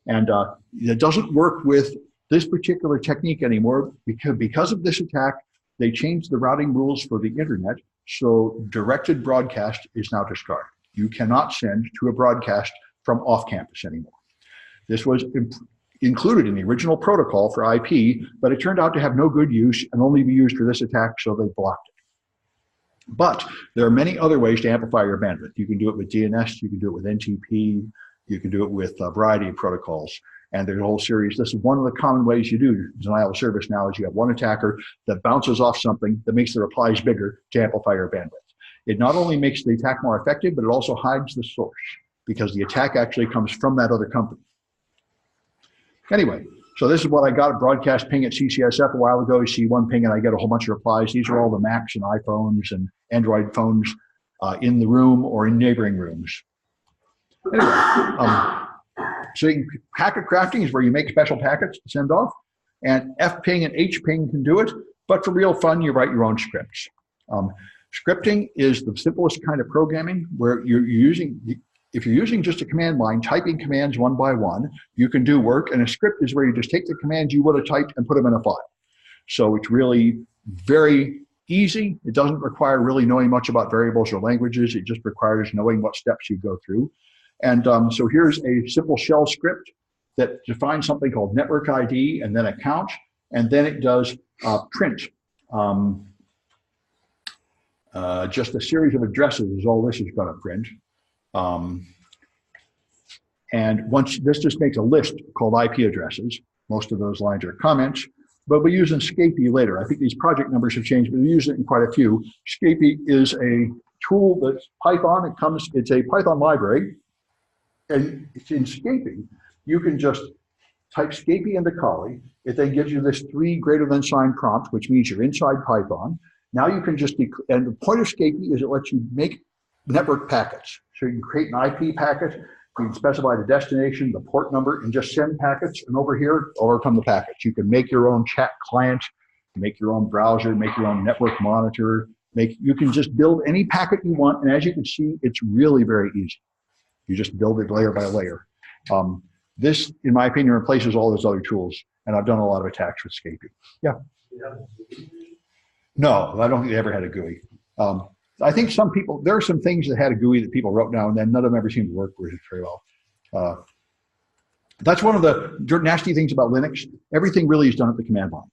And it doesn't work with this particular technique anymore, because of this attack. They changed the routing rules for the internet, so directed broadcast is now discarded. You cannot send to a broadcast from off campus anymore. This was included in the original protocol for IP, but it turned out to have no good use and only be used for this attack, so they blocked it. But there are many other ways to amplify your bandwidth. You can do it with DNS, you can do it with NTP, you can do it with a variety of protocols. And there's a whole series. This is one of the common ways you do denial of service now, is you have one attacker that bounces off something that makes the replies bigger to amplify your bandwidth. It not only makes the attack more effective, but it also hides the source because the attack actually comes from that other company. Anyway, so this is what I got a broadcast ping at CCSF a while ago. You see one ping and I get a whole bunch of replies. These are all the Macs and iPhones and Android phones in the room or in neighboring rooms. Anyway, so packet crafting is where you make special packets to send off, and F-ping and H-ping can do it, but for real fun, you write your own scripts. Scripting is the simplest kind of programming where if you're using just a command line, typing commands one by one, you can do work, and a script is where you just take the commands you would have typed and put them in a file. So it's really very easy. It doesn't require really knowing much about variables or languages. It just requires knowing what steps you go through. And so here's a simple shell script that defines something called network ID and then account, and then it does print. Just a series of addresses is all this is going to print. And once this just makes a list called IP addresses. Most of those lines are comments, but we use in Scapy later. I think these project numbers have changed, but we use it in quite a few. Scapy is a tool that's Python. It's a Python library, and it's in Scapy. You can just type Scapy into Corley. It then gives you this 3 greater than sign prompt, which means you're inside Python. Now you can just, and the point of Scapy is it lets you make network packets. So you can create an IP packet, you can specify the destination, the port number, and just send packets. And over here, over come the packets. You can make your own chat client, make your own browser, make your own network monitor. You can just build any packet you want. And as you can see, it's really very easy. You just build it layer by layer. This, in my opinion, replaces all those other tools. And I've done a lot of attacks with Scapy. Yeah. No, I don't think they ever had a GUI. I think some people, there are some things that had a GUI that people wrote down and then none of them ever seemed to work very well. That's one of the nasty things about Linux. Everything really is done at the command line.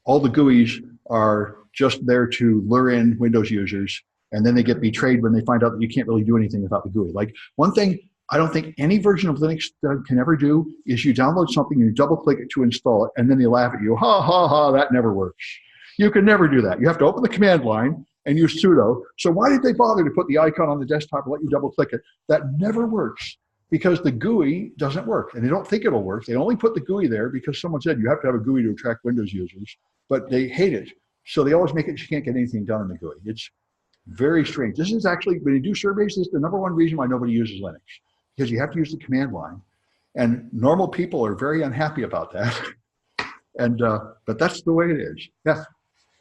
All the GUIs are just there to lure in Windows users, and then they get betrayed when they find out that you can't really do anything without the GUI. Like one thing I don't think any version of Linux can ever do is you download something and you double click it to install it, and then they laugh at you, ha, ha, ha, that never works. You can never do that. You have to open the command line and use sudo. So why did they bother to put the icon on the desktop and let you double click it? That never works because the GUI doesn't work, and they don't think it'll work. They only put the GUI there because someone said you have to have a GUI to attract Windows users, but they hate it. So they always make it you can't get anything done in the GUI. It's very strange. This is actually, when you do surveys, this is the #1 reason why nobody uses Linux, because you have to use the command line. And normal people are very unhappy about that. And but that's the way it is. Yeah.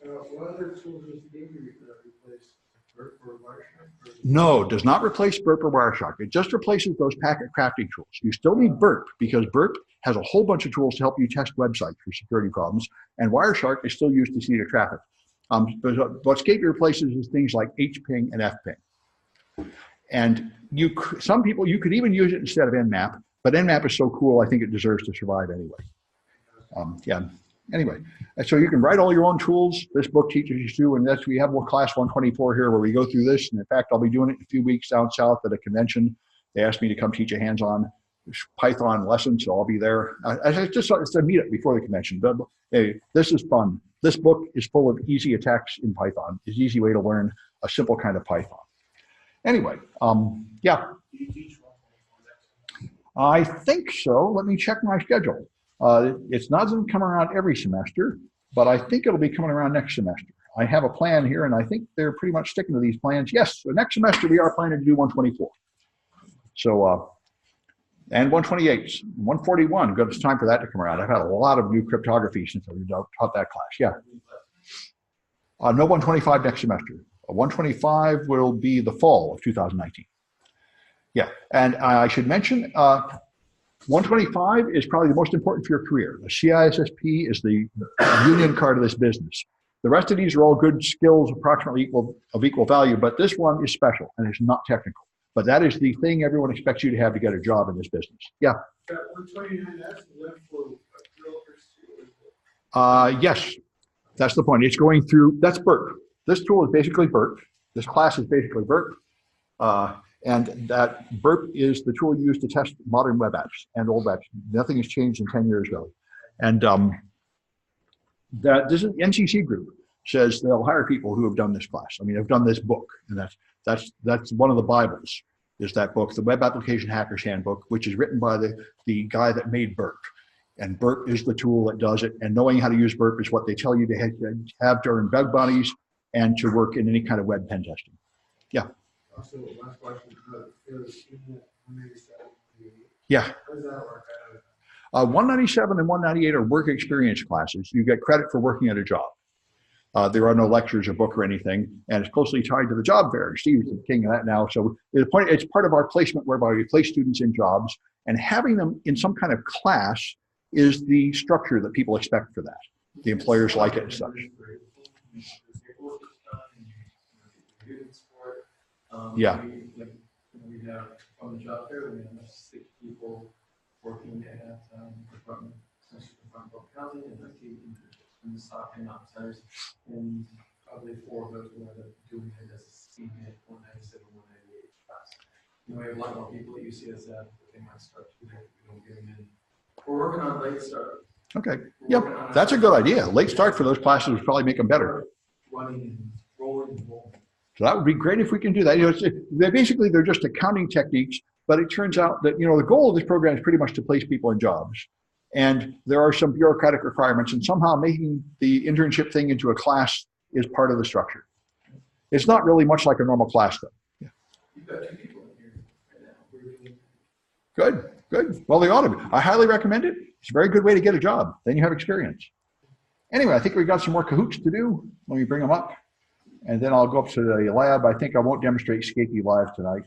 What other tools does Scapy replace? Burp or Wireshark? No, does not replace Burp or Wireshark. It just replaces those packet crafting tools. You still need Burp because Burp has a whole bunch of tools to help you test websites for security problems, and Wireshark is still used to see the traffic. But what Scapy replaces is things like H-ping and F-ping. And some people, you could even use it instead of Nmap, but Nmap is so cool, I think it deserves to survive anyway. Yeah. Anyway, so you can write all your own tools. This book teaches you to, and we have class 124 here where we go through this. And in fact, I'll be doing it in a few weeks down south at a convention. They asked me to come teach a hands-on Python lesson, so I'll be there. It's a meetup before the convention. But hey, this is fun. This book is full of easy attacks in Python. It's an easy way to learn a simple kind of Python. Anyway, yeah. Do you teach 124 next? I think so. Let me check my schedule. It's not going to come around every semester, but I think it'll be coming around next semester. I have a plan here, and I think they're pretty much sticking to these plans. Yes, so next semester we are planning to do 124. So, and 128, 141, good, it's time for that to come around. I've had a lot of new cryptography since I taught that class, yeah. No 125 next semester. 125 will be the fall of 2019. Yeah, and I should mention, 125 is probably the most important for your career. The CISSP is the union card of this business. The rest of these are all good skills, approximately of equal value, but this one is special and it's not technical. But that is the thing everyone expects you to have to get a job in this business. Yeah. That 129, that's left for developers too. Yes, that's the point. It's going through, that's Burp. This tool is basically Burp. This class is basically Burp. And that Burp is the tool used to test modern web apps and old apps. Nothing has changed in 10 years, really. And this is the NCC group. says they'll hire people who have done this class. I mean, have done this book, and that's one of the Bibles, is that book, the Web Application Hacker's Handbook, which is written by the guy that made Burp. And Burp is the tool that does it. And knowing how to use Burp is what they tell you to have during bug bounties and to work in any kind of web pen testing. Yeah. Also, last question, is CNIT 197? Yeah. How does that work? 197 and 198 are work experience classes. You get credit for working at a job. There are no lectures or book or anything, and it's closely tied to the job fair. Steve's the king of that now. So it's part of our placement whereby we place students in jobs, and having them in some kind of class is the structure that people expect for that. The employers like it and such. Yeah. We have from the job fair, we have 6 people working at Department of Housing and IT in the stock and outsiders, and probably 4 of those will end up doing it as a CNIT 197, 198 class. We have a lot more people at UCSF, but they might start to we don't get them in. We're working on late start. Okay. Yep. That's a good idea. Late start for those classes would probably make them better. Running and rolling and rolling. So that would be great if we can do that. They're just accounting techniques, but it turns out that, the goal of this program is pretty much to place people in jobs. And there are some bureaucratic requirements, and somehow making the internship thing into a class is part of the structure. It's not really much like a normal class, though. Yeah. You've got 2 people in here right now. Good, good. Well, they ought to be. I highly recommend it. It's a very good way to get a job. Then you have experience. Anyway, I think we got some more Kahoots to do. Let me bring them up. And then I'll go up to the lab. I think I won't demonstrate Scapy live tonight.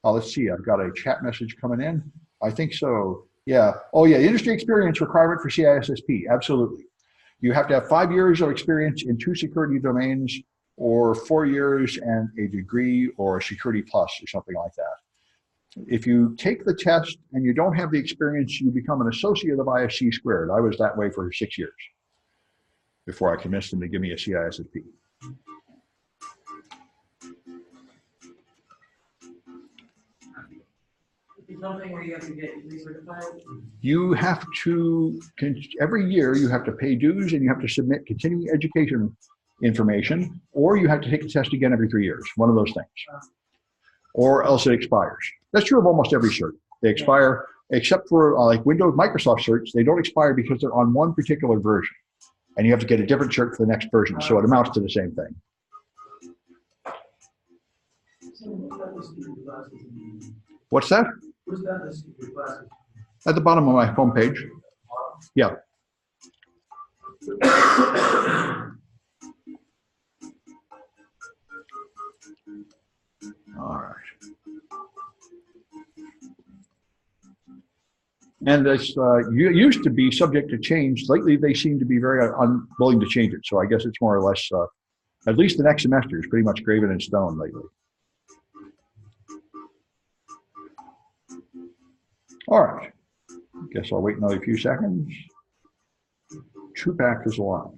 Let's see. I've got a chat message coming in. I think so. Yeah. Oh, yeah. Industry experience requirement for CISSP. Absolutely. You have to have 5 years of experience in 2 security domains, or 4 years and a degree or a security plus or something like that. If you take the test and you don't have the experience, you become an associate of ISC squared. I was that way for 6 years before I convinced them to give me a CISSP. Something where you have to get recertified? You have to, every year you have to pay dues and you have to submit continuing education information, or you have to take the test again every 3 years, one of those things. Or else it expires. That's true of almost every cert. They expire, except for like Windows, Microsoft certs, they don't expire because they're on one particular version. And you have to get a different cert for the next version, so it amounts to the same thing. What's that? Where's that list of your classes? At the bottom of my homepage. Yeah. All right. And this used to be subject to change. Lately, they seem to be very unwilling to change it. So I guess it's more or less, at least the next semester is pretty much graven in stone lately. All right. Guess I'll wait another few seconds. Tupac is alive.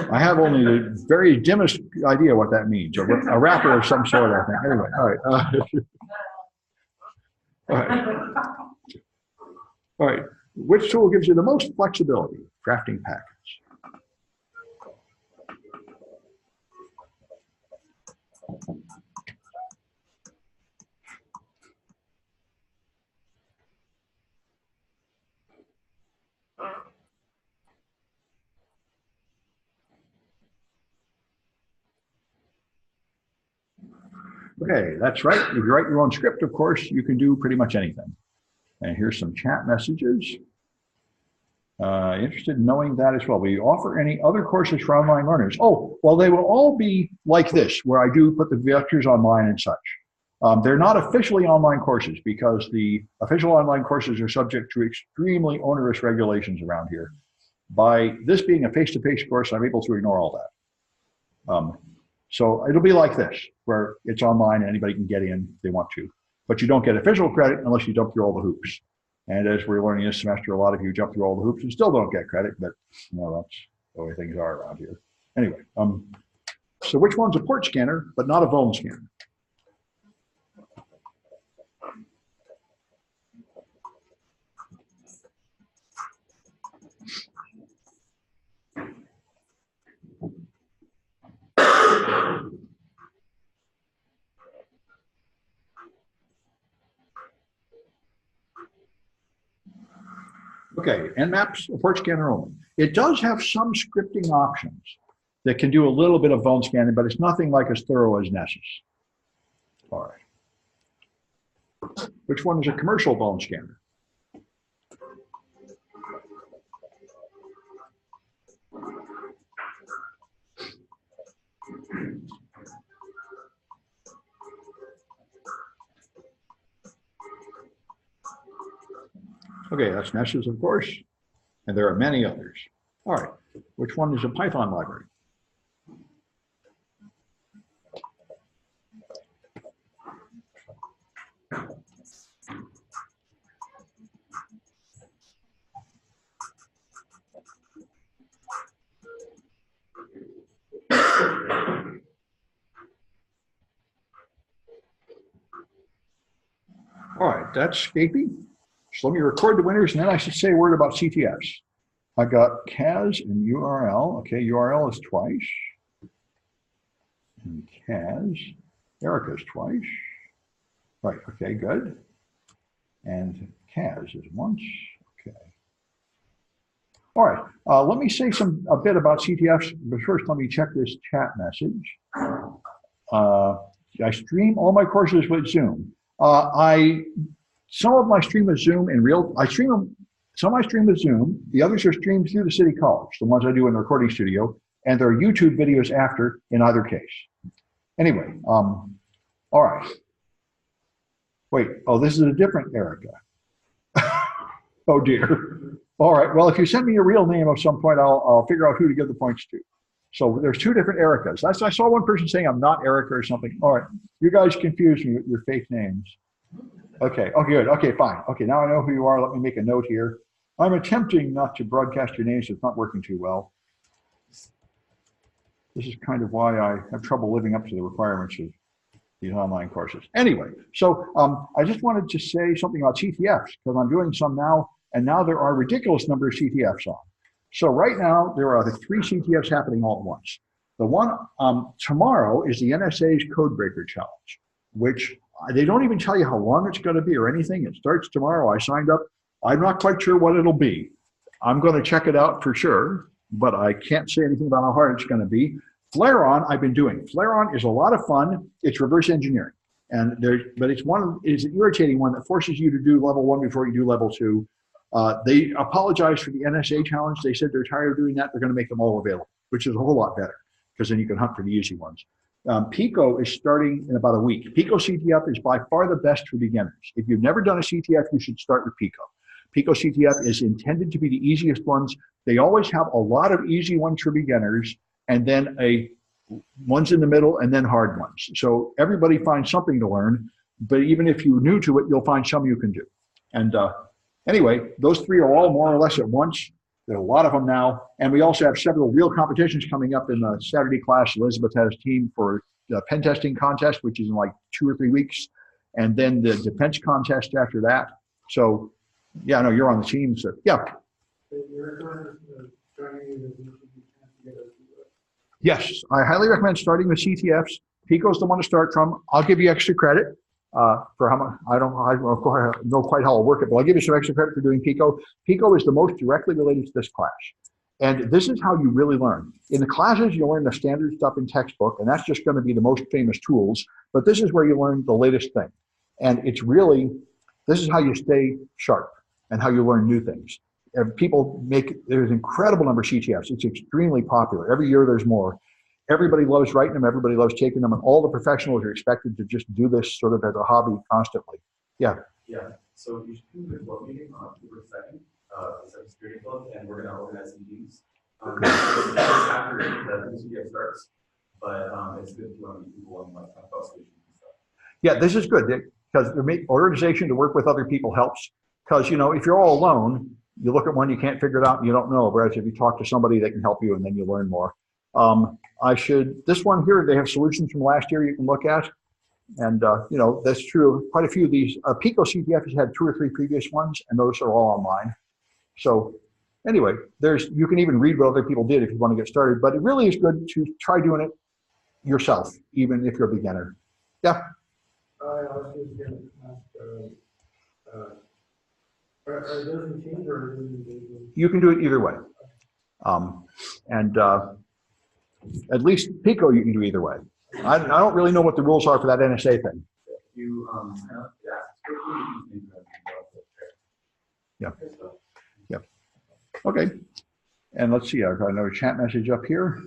I have only the very dimmest idea what that means. A rapper of some sort, I think. Anyway, all right. All right. All right. Which tool gives you the most flexibility? Drafting packets. Okay, that's right. If you write your own script, of course, you can do pretty much anything. And here's some chat messages. Interested in knowing that as well. Will you offer any other courses for online learners? Oh, well, they will all be like this, where I do put the lectures online and such. They're not officially online courses because the official online courses are subject to extremely onerous regulations around here. By this being a face-to-face course, I'm able to ignore all that. So it'll be like this, where it's online and anybody can get in if they want to. But you don't get official credit unless you jump through all the hoops. And as we're learning this semester, a lot of you jump through all the hoops and still don't get credit, but that's the way things are around here. Anyway, so which one's a port scanner, but not a vuln scanner? Okay, Nmaps, port scanner only. It does have some scripting options that can do a little bit of vuln scanning, but it's nothing like as thorough as Nessus. All right. Which one is a commercial vuln scanner? Okay, that's Nessus, of course, and there are many others. All right, which one is a Python library? All right, that's Scapy. So let me record the winners, and then I should say a word about CTFs. I got CAS and URL. Okay, URL is twice. And CAS, Erica's twice. Right, okay, good. And CAS is once, okay. All right, let me say a bit about CTFs, but first let me check this chat message. I stream all my courses with Zoom. Some of my stream with Zoom in real, some I stream with Zoom, the others are streamed through the City College, the ones I do in the recording studio, and there are YouTube videos after in either case. Anyway, all right. Wait, oh, this is a different Erica. Oh dear. All right, well, if you send me your real name at some point, I'll figure out who to give the points to. So there's two different Ericas. I saw one person saying I'm not Erica or something. All right, you guys confused me with your fake names. Okay, oh good, okay, fine. Okay, now I know who you are. Let me make a note here. I'm attempting not to broadcast your names. It's not working too well. This is kind of why I have trouble living up to the requirements of these online courses. Anyway, so I just wanted to say something about CTFs because I'm doing some now, and now there are a ridiculous number of CTFs on. So right now, there are the 3 CTFs happening all at once. The one tomorrow is the NSA's Codebreaker Challenge, which they don't even tell you how long it's going to be or anything. It starts tomorrow. I signed up. I'm not quite sure what it'll be. I'm going to check it out for sure, but I can't say anything about how hard it's going to be. Flare-on, I've been doing. Flare-on is a lot of fun. It's reverse engineering, but it's an irritating one that forces you to do level 1 before you do level 2. They apologized for the NSA challenge. They said they're tired of doing that. They're going to make them all available, which is a whole lot better because then you can hunt for the easy ones. Pico is starting in about a week. Pico CTF is by far the best for beginners. If you've never done a CTF, you should start with Pico. Pico CTF is intended to be the easiest ones. They always have a lot of easy ones for beginners and then ones in the middle and then hard ones. So everybody finds something to learn, but even if you're new to it, you'll find some you can do. And anyway, those 3 are all more or less at once. There are a lot of them now. And we also have several real competitions coming up in the Saturday class. Elizabeth has a team for the pen testing contest, which is in like 2 or 3 weeks. And then the defense contest after that. So yeah, no, you're on the team. So yeah. Yes, I highly recommend starting with CTFs. Pico's the one to start from. I'll give you extra credit for how much. I don't know quite how I'll work it, but I'll give you some extra credit for doing Pico. Pico is the most directly related to this class. And this is how you really learn. In the classes, you'll learn the standard stuff in textbook, and that's just going to be the most famous tools. But this is where you learn the latest thing. And it's really, this is how you stay sharp and how you learn new things. And there's an incredible number of CTFs. It's extremely popular. Every year there's more. Everybody loves writing them. Everybody loves taking them. And all the professionals are expected to just do this sort of as a hobby constantly. Yeah. Yeah. So you should do the club meeting on October 2nd, the cybersecurity club, and we're going to organize some meetings. After the CTF starts, but it's good to meet people and like talk about solutions and stuff. Yeah, this is good because the organization to work with other people helps. Because, you know, if you're all alone, you look at one, you can't figure it out, and you don't know. Whereas if you talk to somebody, they can help you, and then you learn more. This one here, they have solutions from last year you can look at. And, you know, that's true. Quite a few of these. Pico CTF has had 2 or 3 previous ones, and those are all online. So anyway, you can even read what other people did if you want to get started. But it really is good to try doing it yourself, even if you're a beginner. Yeah? I was just going to ask, Are those machines or? You can do it either way. At least Pico you can do either way. I don't really know what the rules are for that NSA thing. You, Yeah. Yep. Okay. And let's see, I've got another chat message up here.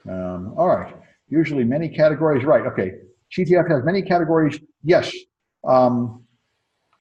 All right. Usually many categories, right? Okay. CTF has many categories. Yes.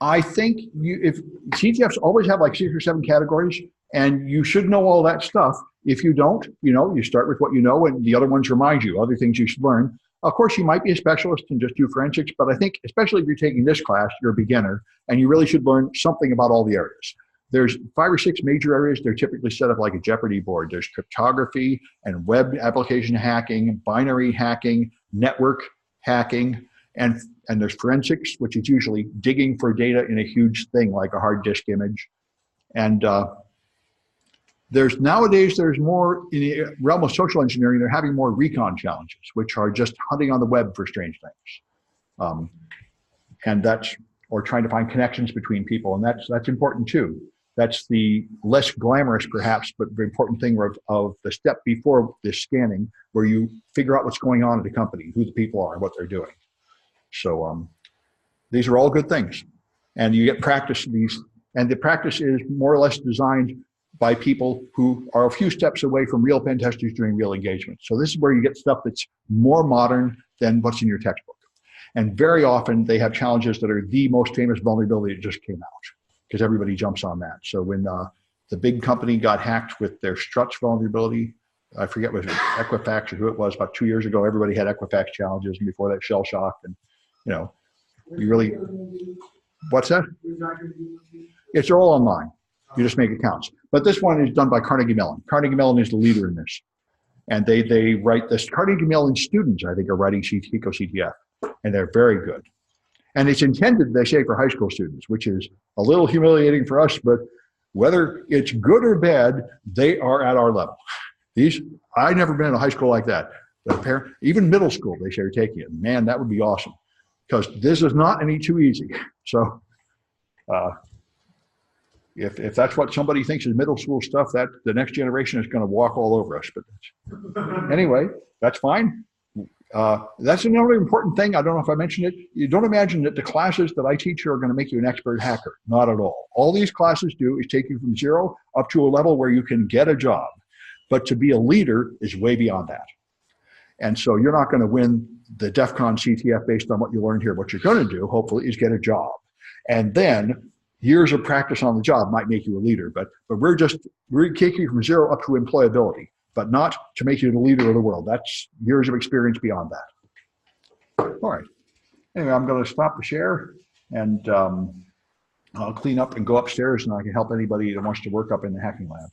I think if CTFs always have like 6 or 7 categories, and you should know all that stuff. If you don't, you start with what you know, and the other ones remind you other things you should learn. Of course, you might be a specialist and just do forensics, but I think especially if you're taking this class, you're a beginner, and you really should learn something about all the areas. There's 5 or 6 major areas. They're typically set up like a Jeopardy board. There's cryptography and web application hacking, binary hacking, network hacking, and there's forensics, which is usually digging for data in a huge thing like a hard disk image. And nowadays there's more in the realm of social engineering. They're having more recon challenges, which are just hunting on the web for strange things, or trying to find connections between people, and that's important too. That's the less glamorous, perhaps, but the important thing of the step before this scanning, where you figure out what's going on at the company, who the people are, what they're doing. So these are all good things, and you get practice in these, and the practice is more or less designed by people who are a few steps away from real pen testers doing real engagement. So this is where you get stuff that's more modern than what's in your textbook. And very often they have challenges that are the most famous vulnerability that just came out, because everybody jumps on that. So when the big company got hacked with their struts vulnerability, I forget was it Equifax or who it was, about 2 years ago, everybody had Equifax challenges, and before that shell shock, and you really, what's that? It's all online. You just make accounts. But this one is done by Carnegie Mellon. Carnegie Mellon is the leader in this. And they write this. Carnegie Mellon students, I think, are writing Pico CTF, and they're very good. And it's intended, they say, for high school students, which is a little humiliating for us, but whether it's good or bad, they are at our level. I've never been in a high school like that. But even middle school, they say, are taking it. Man, that would be awesome, because this is not any too easy. So if that's what somebody thinks is middle school stuff, that the next generation is going to walk all over us. But anyway, that's fine. That's another important thing. I don't know if I mentioned it. You don't imagine that the classes that I teach are going to make you an expert hacker. Not at all. All these classes do is take you from 0 up to a level where you can get a job. But to be a leader is way beyond that. And so you're not going to win the DEF CON CTF based on what you learned here. What you're going to do, hopefully, is get a job. And then years of practice on the job might make you a leader. But we're taking you from 0 up to employability, but not to make you the leader of the world. That's years of experience beyond that. All right. Anyway, I'm going to stop the share, and I'll clean up and go upstairs, and I can help anybody that wants to work up in the hacking lab.